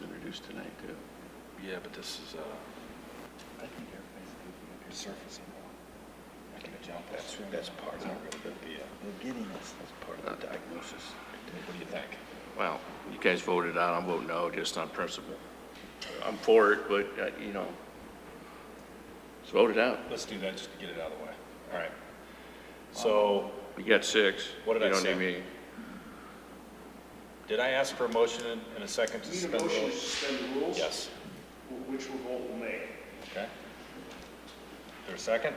introduced tonight, too. Yeah, but this is, I think everybody's surfacing. I can jump. That's part of it. The giddiness, that's part of the diagnosis. what do you think? Well, you guys voted out, I'm voting no, just on principle. I'm for it, but, let's vote it out. Let's do that just to get it out of the way. All right. So, You got 6. What did I say? You don't need me. did I ask for a motion and a second to Need a suspend the motion to rules? suspend the rules? Yes. Which Revolt will make. Okay. Is there a second?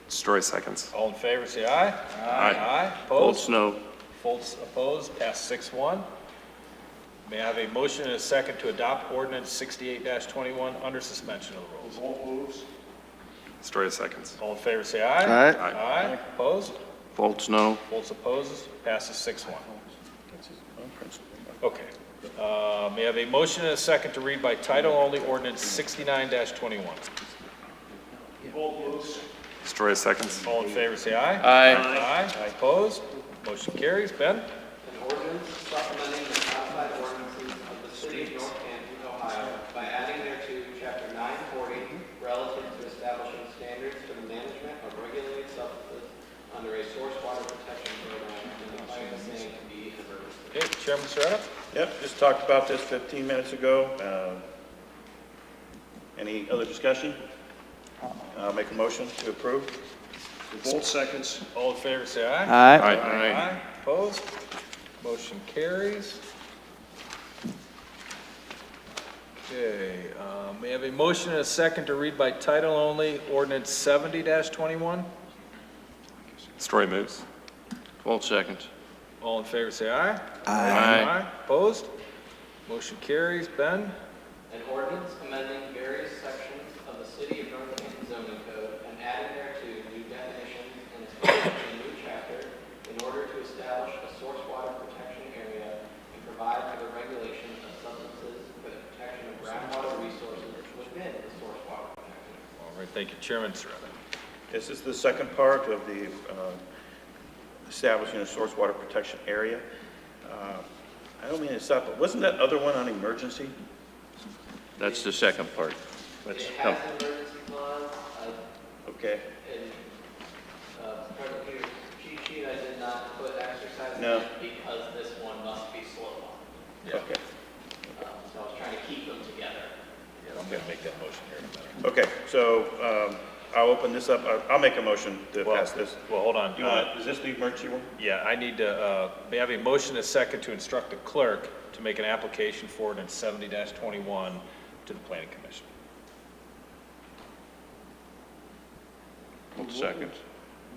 Story seconds. All in favor, say aye. Aye. Aye, Volts opposed? no. Folds opposed, passed 6-1. May I have a motion and a second to adopt ordinance 68-21 under suspension of the rules? Revolt moves. Story seconds. All in favor, say aye. Aye. Aye, opposed? Volts no. Folds opposes, passes 6-1. Okay. May I have a motion and a second to read by title only ordinance 69-21? Revolt moves. Story seconds. All in favor, say aye. Aye. Aye, opposed? Motion carries. Ben? An ordinance supplementing the codified ordinances of the city of North Canton Chairman Serrata. Yep, just talked about this 15 minutes ago. Any other discussion? I'll make a motion to approve. Revolt seconds. All in favor, say aye. Aye. Aye. Opposed? Motion carries. Okay, may I have a motion and a second to read by title only, ordinance 70-21? Story moves. Volt seconds. All in favor, say aye. Aye. Opposed? Motion carries. Ben? An ordinance amending various sections of the City of North Canton zoning code and adding thereto new definitions and establishing a new chapter in order to establish a source water protection area and provide for the regulation of substances for the protection of groundwater resources within the source water protection. All right, thank you, Chairman Serrata. This is the second part of the establishing a source water protection area. I don't mean to stop, but wasn't that other one on emergency? That's the second part. That's It has an emergency clause, Okay. in President Peter's cheat sheet, I did not put exercise in No. it because this one must be slow on. Okay. So I was trying to keep them together. Yeah, I'm going to make that motion here in a minute. Okay, so I'll open this up. I'll make a motion to pass this. Well, hold on. Is this the emergency one? Yeah, I need to, may I have a motion and a second to instruct the clerk to make an application for ordinance 70-21 to the Planning Commission. Volt seconds.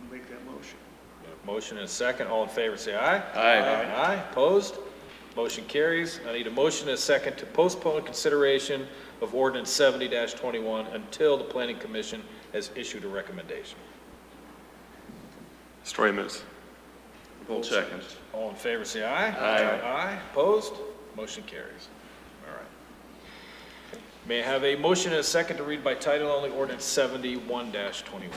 Make that motion. Motion and a second. All in favor, say aye. Aye. Aye. Opposed? Motion carries. I need a motion and a second to postpone consideration of ordinance 70-21 until the Planning Commission has issued a recommendation. Story moves. Volt seconds. All in favor, say aye. Aye. Aye. Opposed? Motion carries. All right. May I have a motion and a second to read by title only ordinance 71-21?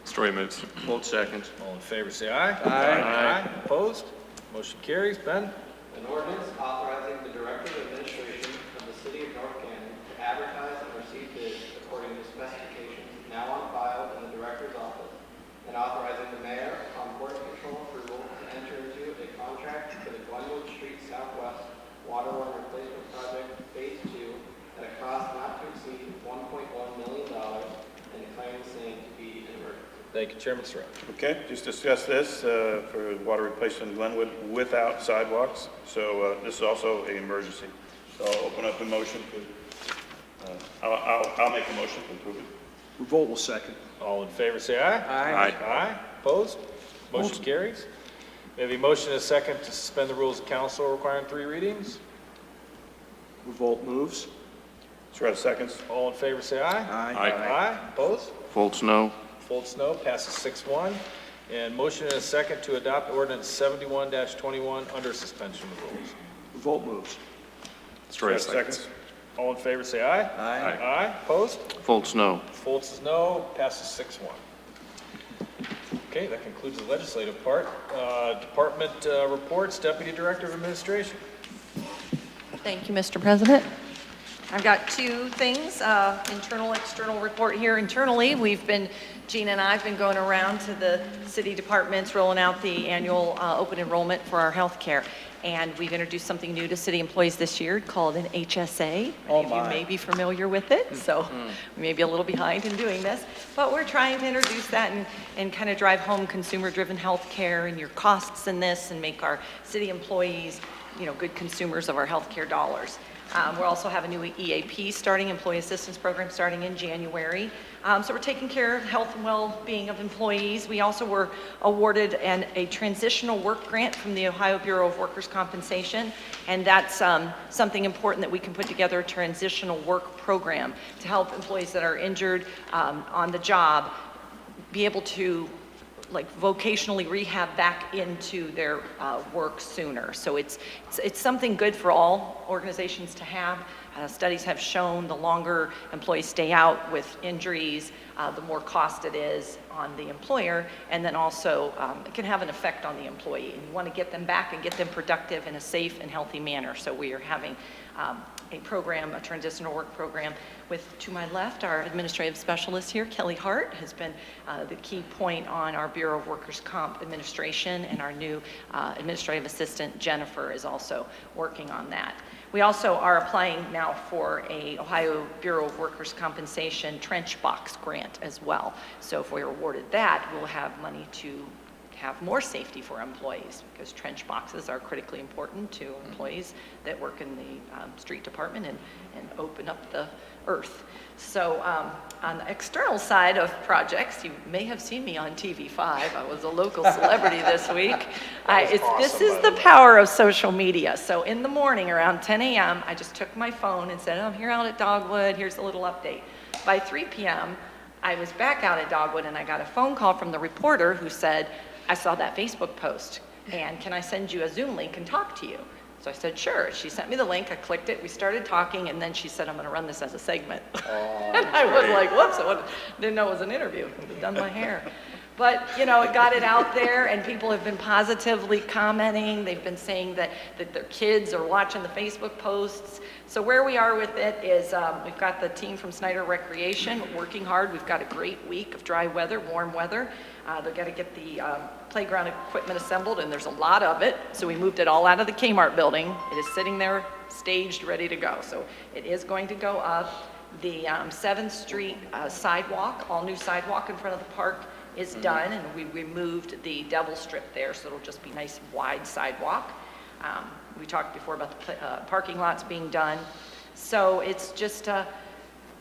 Story moves. Volt seconds. All in favor, say aye. Aye. Opposed? Motion carries. Ben? An ordinance authorizing the Director of Administration of the City of North Canton to advertise and receive bids according to specifications now on file in the Director's office, and authorizing the Mayor, upon Board Control approval, to enter into a contract for the Glenwood Street Southwest Water Line Replacement Project Phase 2 at a cost not to exceed $1.1 million, and declaring the same to be an emergency. Thank you, Chairman Surratt. Okay, just discuss this for water replacement in Glenwood without sidewalks. So this is also an emergency. So I'll open up the motion. I'll make a motion to approve it. Revolt will second. All in favor, say aye. Aye. Aye. Opposed? Motion carries. May I have a motion and a second to suspend the rules of council requiring 3 readings? Revolt moves. Serrata seconds. All in favor, say aye. Aye. Aye. Opposed? Volts no. Folds no. Passes 6-1. And motion and a second to adopt ordinance 71-21 under suspension of the rules. Revolt moves. Story Serrata seconds. seconds. All in favor, say aye. Aye. Aye. Opposed? Volts no. Folds is no. Passes 6-1. Okay, that concludes the legislative part. Department reports. Deputy Director of Administration. Thank you, Mr. President. I've got 2 things, internal, external report here. Internally, Gina and I have been going around to the city departments, rolling out the annual open enrollment for our health care. And we've introduced something new to city employees this year called an HSA. Many of you may be familiar with it, so we may be a little behind in doing this. But we're trying to introduce that and kind of drive home consumer-driven health care and your costs in this and make our city employees, good consumers of our health care dollars. We'll also have a new EAP starting, Employee Assistance Program starting in January. So we're taking care of health and well-being of employees. We also were awarded a transitional work grant from the Ohio Bureau of Workers' Compensation, and that's something important that we can put together a transitional work program to help employees that are injured on the job be able to vocationally rehab back into their work sooner. So it's something good for all organizations to have. Studies have shown the longer employees stay out with injuries, the more cost it is on the employer, and then also it can have an effect on the employee. And you want to get them back and get them productive in a safe and healthy manner. So we are having a program, a transitional work program with, to my left, our administrative specialist here, Kelly Hart, has been the key point on our Bureau of Workers' Comp administration, and our new administrative assistant, Jennifer, is also working on that. We also are applying now for a Ohio Bureau of Workers' Compensation trench box grant as well. So if we're awarded that, we'll have money to have more safety for employees, because trench boxes are critically important to employees that work in the street department and open up the earth. So on the external side of projects, you may have seen me on TV5. I was a local celebrity this week. This is the power of social media. So in the morning around 10 a.m., I just took my phone and said, I'm here out at Dogwood, here's a little update. By 3 p.m., I was back out at Dogwood, and I got a phone call from the reporter who said, I saw that Facebook post, and can I send you a Zoom link and talk to you? So I said, sure. She sent me the link, I clicked it, we started talking, and then she said, I'm gonna run this as a segment. And I was like, whoops, didn't know it was an interview, I could have done my hair. But, you know, it got it out there, and people have been positively commenting. They've been saying that their kids are watching the Facebook posts. So where we are with it is we've got the team from Snyder Recreation working hard. We've got a great week of dry weather, warm weather. They've got to get the playground equipment assembled, and there's a lot of it. So we moved it all out of the Kmart building. It is sitting there staged, ready to go. So it is going to go up. The 7th Street sidewalk, all new sidewalk in front of the park, is done, and we removed the devil strip there, so it'll just be nice wide sidewalk. We talked before about the parking lots being done. So it's just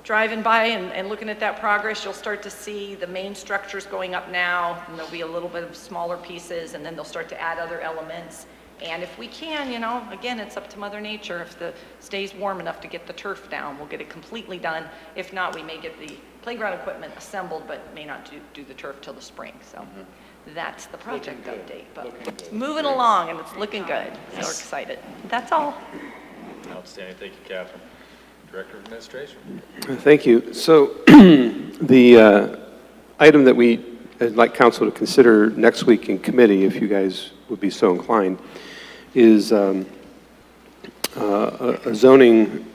driving by and looking at that progress, you'll start to see the main structures going up now, and there'll be a little bit of smaller pieces, and then they'll start to add other elements. And if we can, you know, again, it's up to Mother Nature. If it stays warm enough to get the turf down, we'll get it completely done. If not, we may get the playground equipment assembled, but may not do the turf till the spring. So that's the project update. But it's moving along, and it's looking good. So we're excited. That's all. Outstanding. Thank you, Catherine. Director of Administration. Thank you. So the item that I'd like council to consider next week in committee, if you guys would be so inclined, is a zoning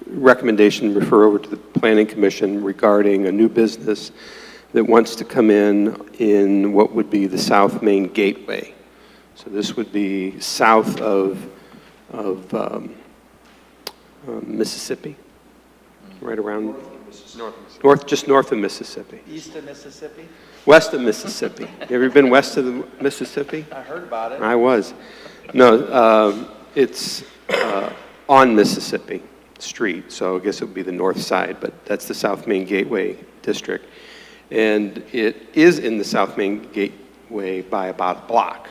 recommendation refer over to the Planning Commission regarding a new business that wants to come in what would be the South Main Gateway. So this would be south of Mississippi, right around just north of Mississippi. East of Mississippi? West of Mississippi. You ever been west of the Mississippi? I heard about it. I was. No, it's on Mississippi Street, so I guess it would be the north side, but that's the South Main Gateway District. And it is in the South Main Gateway by about a block.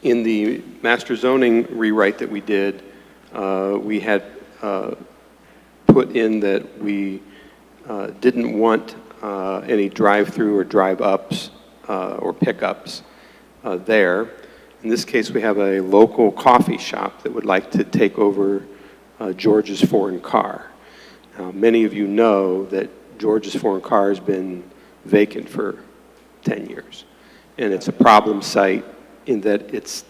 In the master zoning rewrite that we did, we had put in that we didn't want any drive-through or drive-ups or pickups there. In this case, we have a local coffee shop that would like to take over George's Foreign Car. Now, many of you know that George's Foreign Car has been vacant for 10 years. And it's a problem site in that it's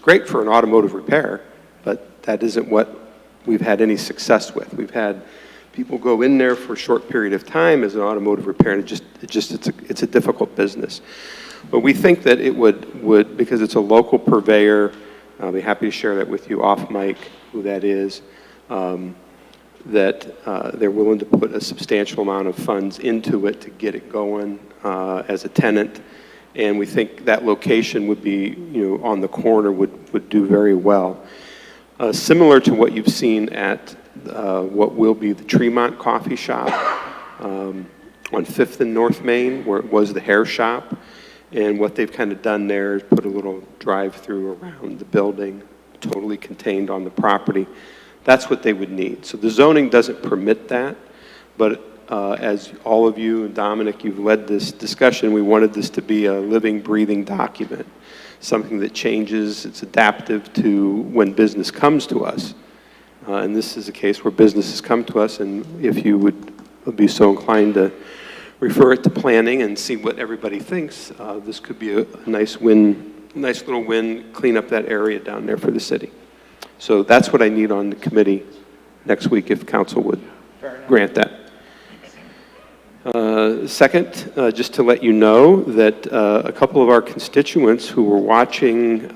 great for an automotive repair, but that isn't what we've had any success with. We've had people go in there for a short period of time as an automotive repair, and it's a difficult business. But we think that it would because it's a local purveyor. I'll be happy to share that with you off mic, who that is. That they're willing to put a substantial amount of funds into it to get it going as a tenant. And we think that location would be, on the corner would do very well. Similar to what you've seen at what will be the Tremont Coffee Shop on 5th and North Main, where it was the hair shop. And what they've kind of done there is put a little drive-through around the building, totally contained on the property. That's what they would need. So the zoning doesn't permit that, but as all of you, and Dominic, you've led this discussion, we wanted this to be a living, breathing document, something that changes, it's adaptive to when business comes to us. And this is a case where businesses come to us, and if you would would be so inclined to refer it to planning and see what everybody thinks, this could be a nice little win, clean up that area down there for the city. So that's what I need on the committee next week, if council would grant that. Second, just to let you know that a couple of our constituents who were watching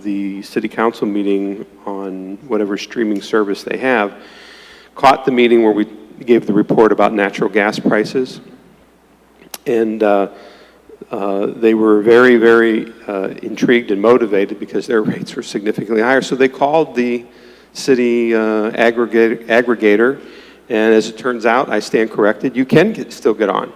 the city council meeting on whatever streaming service they have caught the meeting where we gave the report about natural gas prices. And they were very, very intrigued and motivated because their rates were significantly higher. So they called the city aggregator, and as it turns out, I stand corrected, you can still get on.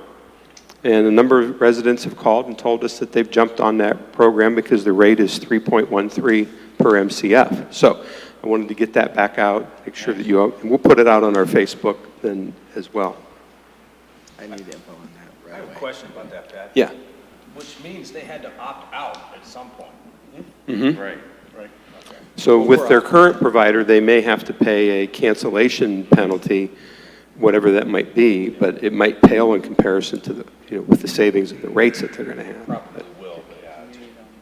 And a number of residents have called and told us that they've jumped on that program because the rate is 3.13 per MCF. So I wanted to get that back out, make sure that and we'll put it out on our Facebook then as well. I need info on that I have a question about that, Pat. Yeah. Which means they had to opt out at some point. Mm-hmm. Right. Right. Okay. So with their current provider, they may have to pay a cancellation penalty, whatever that might be, but it might pale in comparison to the, with the savings and the rates that they're going to have. Probably will, but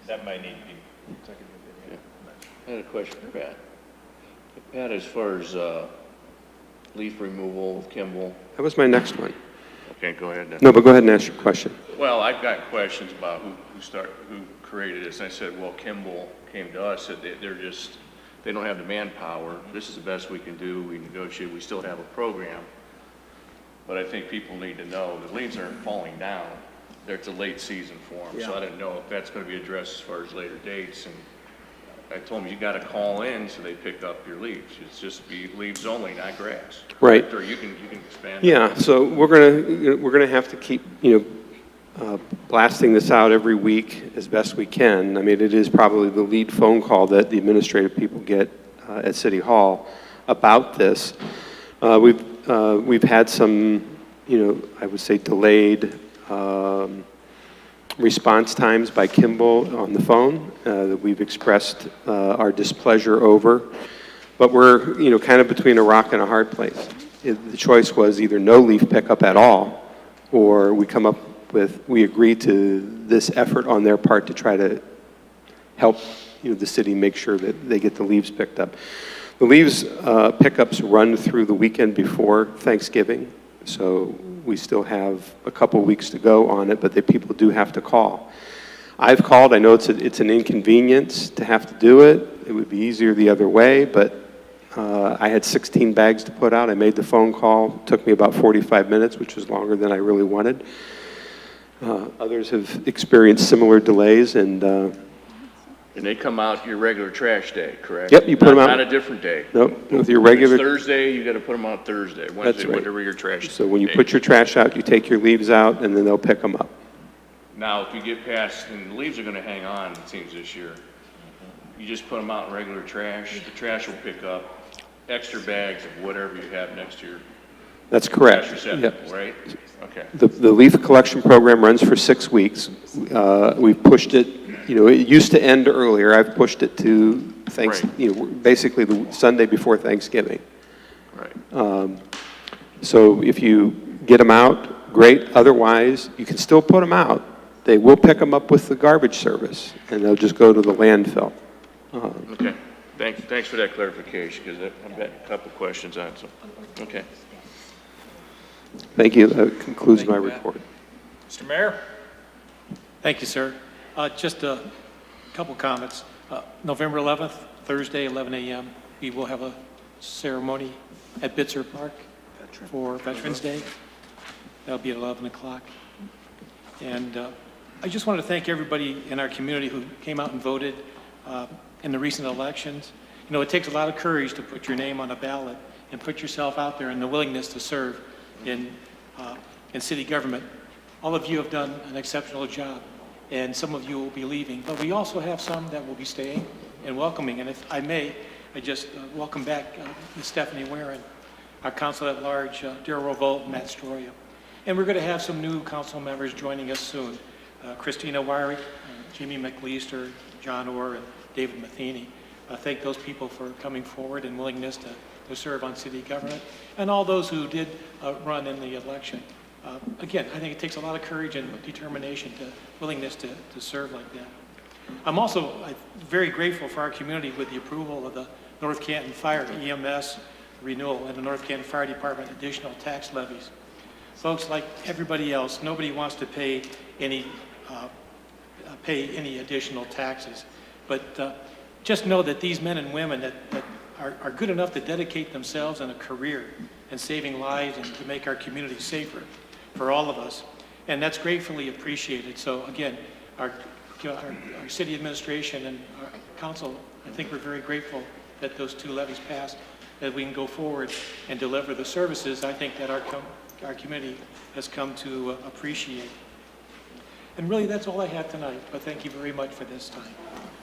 that might need to be. I had a question for Pat. Pat, as far as leaf removal with Kimball. That was my next one. Okay, go ahead then. No, but go ahead and ask your question. Well, I've got questions about who created this. And I said, well, Kimball came to us, said they don't have the manpower. This is the best we can do. We negotiate. We still have a program. But I think people need to know the leaves aren't falling down. It's a late season for them. So I didn't know if that's going to be addressed as far as later dates. And I told them, you got to call in so they pick up your leaves. It's just be leaves only, not grass. Right. Or you can expand. Yeah, so we're gonna have to keep, blasting this out every week as best we can. I mean, it is probably the lead phone call that the administrative people get at City Hall about this. We've had some, I would say delayed response times by Kimball on the phone that we've expressed our displeasure over. But we're, kind of between a rock and a hard place. The choice was either no leaf pickup at all, or we agree to this effort on their part to try to help, the city make sure that they get the leaves picked up. The leaves pickups run through the weekend before Thanksgiving, so we still have a couple weeks to go on it, but the people do have to call. I've called. I know it's an inconvenience to have to do it. It would be easier the other way, but I had 16 bags to put out. I made the phone call. It took me about 45 minutes, which was longer than I really wanted. Others have experienced similar delays, and they come out your regular trash day, correct? Yep, you put them out. Not a different day. Nope, with your regular. It's Thursday, you got to put them out Thursday, Wednesday, That's right. whatever your trash. So when you day. put your trash out, you take your leaves out, and then they'll pick them up. Now, if you get past, and the leaves are going to hang on, it seems this year. You just put them out in regular trash. The trash will pick up extra bags of whatever you have next to your That's correct. trash receptacle, Yep. right? Okay. The leaf collection program runs for 6 weeks. We've pushed it, it used to end earlier. I've pushed it to basically the Sunday before Thanksgiving. Right. So if you get them out, great. Otherwise, you can still put them out. They will pick them up with the garbage service, and they'll just go to the landfill. Okay. Thanks for that clarification, because I've got a couple questions on it. So, okay. Thank you. That concludes my report. Mr. Mayor? Thank you, sir. Just a couple comments. November 11th, Thursday, 11 a.m., we will have a ceremony at Bitzer Park for Veterans Day. That'll be at 11 o'clock. And I just want to thank everybody in our community who came out and voted in the recent elections. It takes a lot of courage to put your name on a ballot and put yourself out there and the willingness to serve in city government. All of you have done an exceptional job, and some of you will be leaving, but we also have some that will be staying and welcoming. And if I may, I just welcome back Ms. Stephanie Warren, our council at large, Darrell Revolt, and Matt Stroya. And we're going to have some new council members joining us soon. Christina Wyrick, Jimmy McLeister, John Orr, and David Matheny. I thank those people for coming forward and willingness to to serve on city government, and all those who did run in the election. Again, I think it takes a lot of courage and determination, willingness to serve like that. I'm also very grateful for our community with the approval of the North Canton Fire EMS renewal and the North Canton Fire Department additional tax levies. Folks, like everybody else, nobody wants to pay any additional taxes. But just know that these men and women that are good enough to dedicate themselves and a career in saving lives and to make our community safer for all of us. And that's gratefully appreciated. So again, our city administration and our council, I think we're very grateful that those two levies passed, that we can go forward and deliver the services I think that our community has come to appreciate. And really, that's all I have tonight, but thank you very much for this time.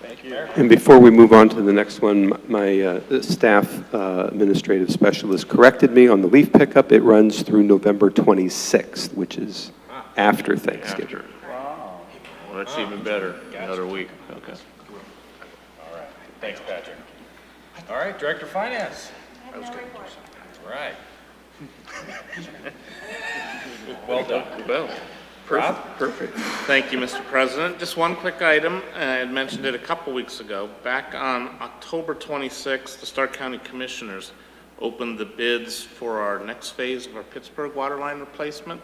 Thank you, Mayor. And before we move on to the next one, my staff administrative specialist corrected me on the leaf pickup. It runs through November 26th, which is after Thanksgiving. After. Well, that's even better, another week. Okay. All right. Thanks, Patrick. All right, Director of Finance. I have no report. All right. Well done. Well, perfect. Thank you, Mr. President. Just one quick item. I had mentioned it a couple weeks ago. Back on October 26th, the Stark County Commissioners opened the bids for our next phase of our Pittsburgh water line replacement.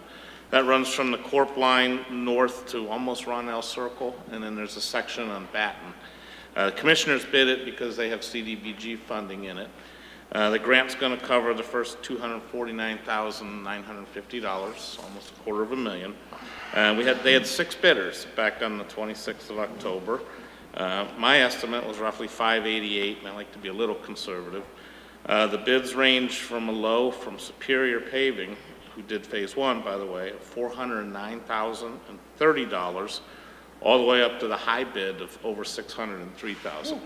That runs from the Corp line north to almost Ronell Circle, and then there's a section on Batten. The Commissioners bid it because they have CDBG funding in it. The grant's going to cover the first $249,950, almost $250,000. They had 6 bidders back on the 26th of October. My estimate was roughly $588, and I like to be a little conservative. The bids range from a low from Superior Paving, who did phase 1, by the way, of $409,030, all the way up to the high bid of over $603,000.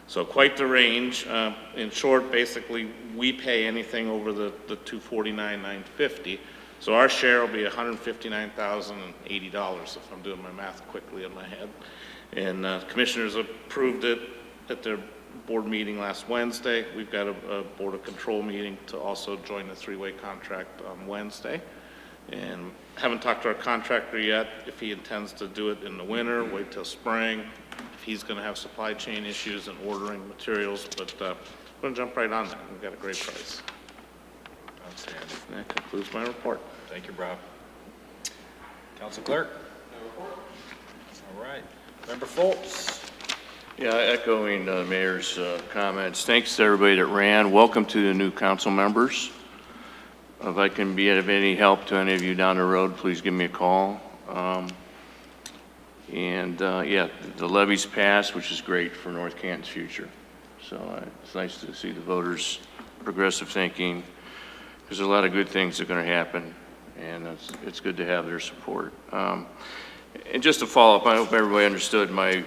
So quite the range. In short, basically, we pay anything over the $249,950. So our share will be $159,080 if I'm doing my math quickly in my head. And commissioners approved it at their board meeting last Wednesday. We've got a Board of Control meeting to also join the 3-way contract on Wednesday. And haven't talked to our contractor yet if he intends to do it in the winter, wait till spring, if he's going to have supply chain issues and ordering materials, but I'm going to jump right on that. We've got a great price. Outstanding. That concludes my report. Thank you, Rob. Council Clerk? No report. All right. Member Foltz? Yeah, echoing the mayor's comments. Thanks to everybody that ran. Welcome to the new council members. If I can be of any help to any of you down the road, please give me a call. Yeah, the levies passed, which is great for North Canton's future. So it's nice to see the voters' progressive thinking, because there's a lot of good things that are going to happen, and it's good to have their support. And just to follow up, I hope everybody understood my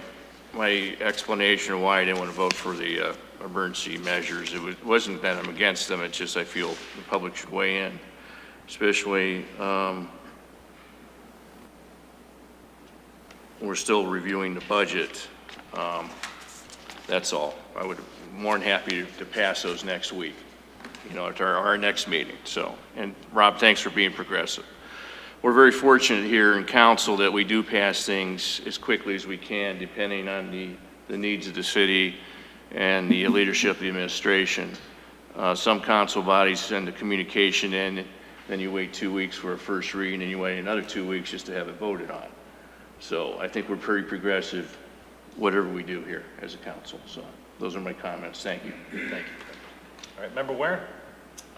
explanation of why I didn't want to vote for the emergency measures. It wasn't that I'm against them, it's just I feel the public should weigh in, especially we're still reviewing the budget. That's all. I would be more than happy to pass those next week, at our next meeting. So, and Rob, thanks for being progressive. We're very fortunate here in council that we do pass things as quickly as we can, depending on the needs of the city and the leadership of the administration. Some council bodies send a communication in, then you wait 2 weeks for a first reading, and you wait another 2 weeks just to have it voted on. So I think we're pretty progressive, whatever we do here as a council. So those are my comments. Thank you. Thank you. All right, Member Ware?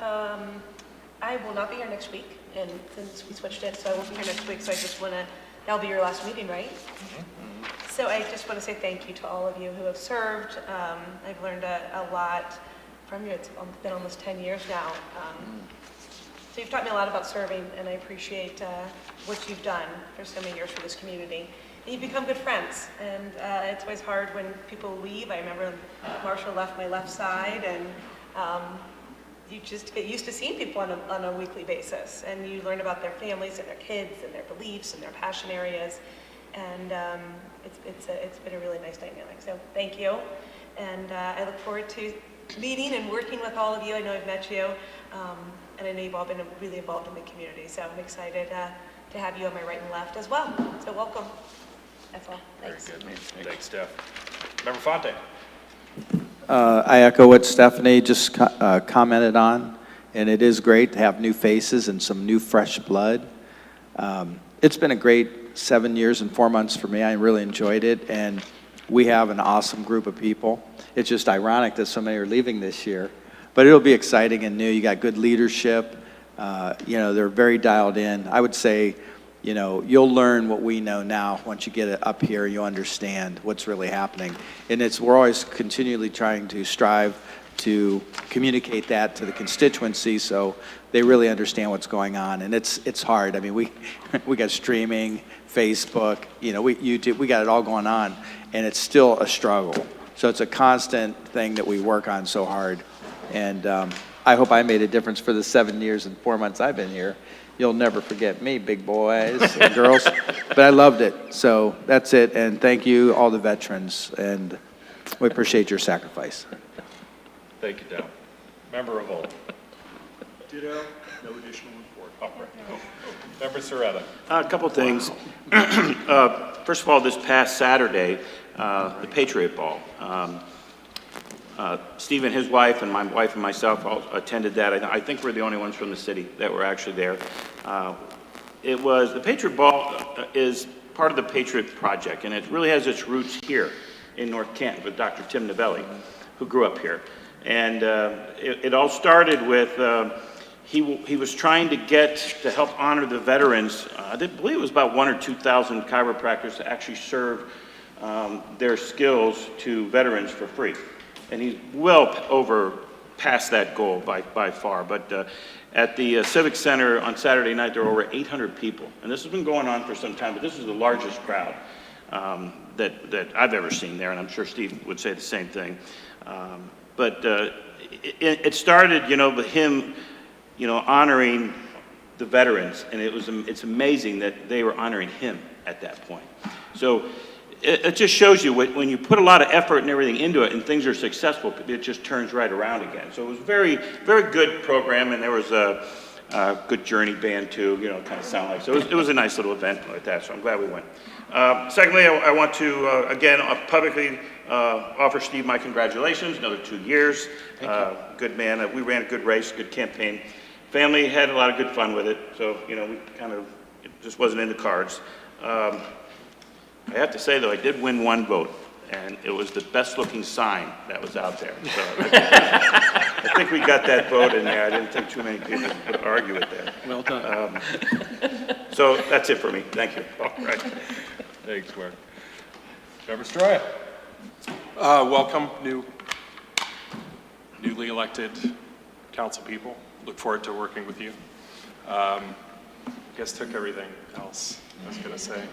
I will not be here next week, and since we switched it, so I won't be here next week, so I just want to, that'll be your last meeting, right? Mm-hmm. So I just want to say thank you to all of you who have served. I've learned a lot from you. It's been almost 10 years now. So you've taught me a lot about serving, and I appreciate what you've done for so many years for this community. And you've become good friends, and it's always hard when people leave. I remember Marshall left my left side, and you just get used to seeing people on a weekly basis, and you learn about their families and their kids and their beliefs and their passion areas, and it's been a really nice dynamic. So thank you, and I look forward to meeting and working with all of you. I know I've met you, and I know you've all been really involved in the community, so I'm excited to have you on my right and left as well. So welcome. That's all. Thanks. Very good. Thanks, Steph. Member Fonte. I echo what Stephanie just commented on, and it is great to have new faces and some new fresh blood. It's been a great 7 years and 4 months for me. I really enjoyed it, and we have an awesome group of people. It's just ironic that so many are leaving this year, but it'll be exciting and new. You got good leadership. They're very dialed in. I would say, you'll learn what we know now. Once you get it up here, you'll understand what's really happening. And we're always continually trying to strive to communicate that to the constituency so they really understand what's going on. And it's hard. I mean, we got streaming, Facebook, YouTube, we got it all going on, and it's still a struggle. So it's a constant thing that we work on so hard. And I hope I made a difference for the 7 years and 4 months I've been here. You'll never forget me, big boys and girls. But I loved it. So that's it. And thank you, all the veterans. And we appreciate your sacrifice. Thank you, Dow. Member Revolt. Ditto, no additional report. All right. Member Soretta. A couple things. First of all, this past Saturday, the Patriot Ball. Steve and his wife and my wife and myself all attended that. I think we're the only ones from the city that were actually there. The Patriot Ball is part of the Patriot Project, and it really has its roots here in North Canton with Dr. Tim Novelli, who grew up here. And it all started with, he was trying to help honor the veterans. I believe it was about 1,000 or 2,000 chiropractors to actually serve their skills to veterans for free. And he's well over past that goal by far. But at the Civic Center on Saturday night, there were over 800 people. And this has been going on for some time, but this is the largest crowd that I've ever seen there, and I'm sure Steve would say the same thing. But it started, with him, honoring the veterans, and it's amazing that they were honoring him at that point. So it just shows you when you put a lot of effort and everything into it and things are successful, it just turns right around again. So it was a very, very good program, and there was a good Journey band too, kind of sound like. So it was a nice little event like that, so I'm glad we went. Secondly, I want to, again, publicly offer Steve my congratulations, another 2 years. Good man. We ran a good race, good campaign. Family had a lot of good fun with it, so, we it just wasn't in the cards. I have to say, though, I did win one vote, and it was the best-looking sign that was out there. So I think we got that vote in there. I didn't think too many people would argue with that. Well done. So that's it for me. Thank you. All right. Thanks, Mark. Member Stroya. Welcome, newly elected council people. Look forward to working with you. Guess took everything else I was going to say.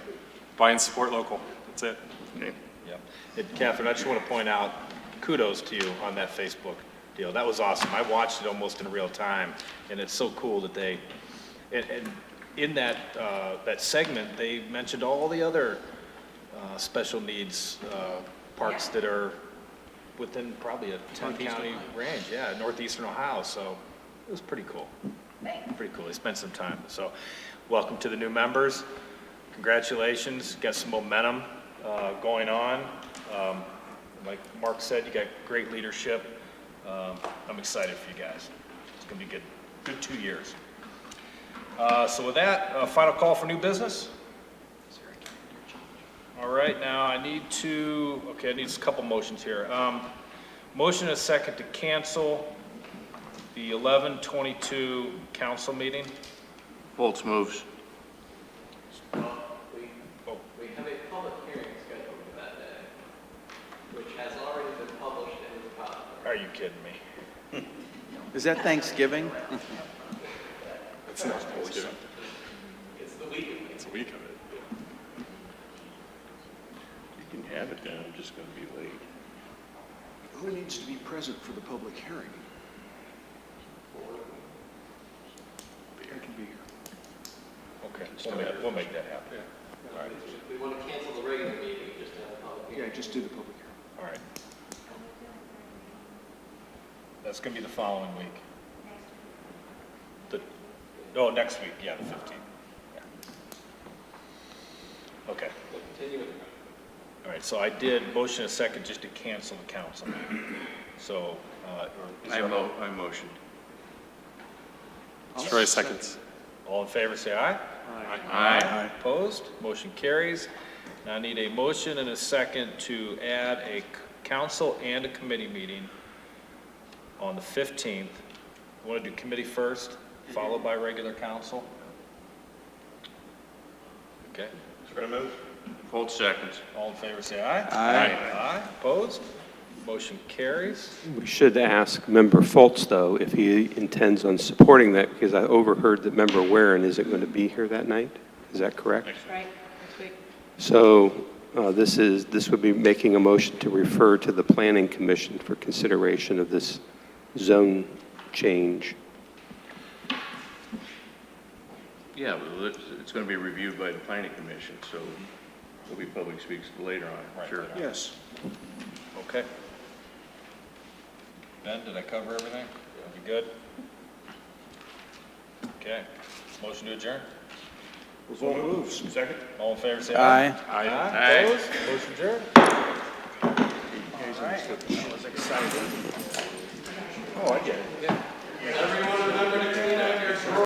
Buy and support local. That's it. Okay. Yep. And Catherine, I just want to point out, kudos to you on that Facebook deal. That was awesome. I watched it almost in real time, and it's so cool that and in that segment, they mentioned all the other special needs parks that are within probably a 10-county range. Yeah, northeastern Ohio. So it was pretty cool. Pretty cool. They spent some time. So welcome to the new members. Congratulations. Got some momentum going on. Like Mark said, you got great leadership. I'm excited for you guys. It's going to be good 2 years. So with that, final call for new business. All right, now I need a couple motions here. Motion and a second to cancel the 11/22 council meeting. Volts moves. We have a public hearing scheduled for that day, which has already been published in the file. Are you kidding me? Is that Thanksgiving? It's not Thanksgiving. It's the week of it. It's a week of it. You can have it then, I'm just going to be late. Who needs to be present for the public hearing? I can be here. Okay, we'll make that happen. All right. We want to cancel the regular meeting, just to have a public hearing. Yeah, just do the public hearing. All right. That's gonna be the following week. Oh, next week, yeah, the 15th. Yeah. Okay. All right, so I did motion a second just to cancel the council meeting. So, I motioned. Troy seconds. all in favor, say aye. Aye. Opposed? Motion carries. Now I need a motion and a second to add a council and a committee meeting on the 15th. We want to do committee first, followed by regular council? Okay. Vote seconds. All in favor, say aye. Aye. Opposed? Motion carries. We should ask Member Foltz, though, if he intends on supporting that, because I overheard that Member Warren isn't going to be here that night. Is that correct? Right, next week. So this would be making a motion to refer to the Planning Commission for consideration of this zone change. Yeah, well, it's going to be reviewed by the planning commission, so there'll be public speaks later on, Right, sure. later on. Yes. Okay. Ben, did I cover everything? You good? Okay. Motion to adjourn? So moves. Second? All in favor, say aye. Aye. Opposed? Motion adjourned. All right. That was exciting.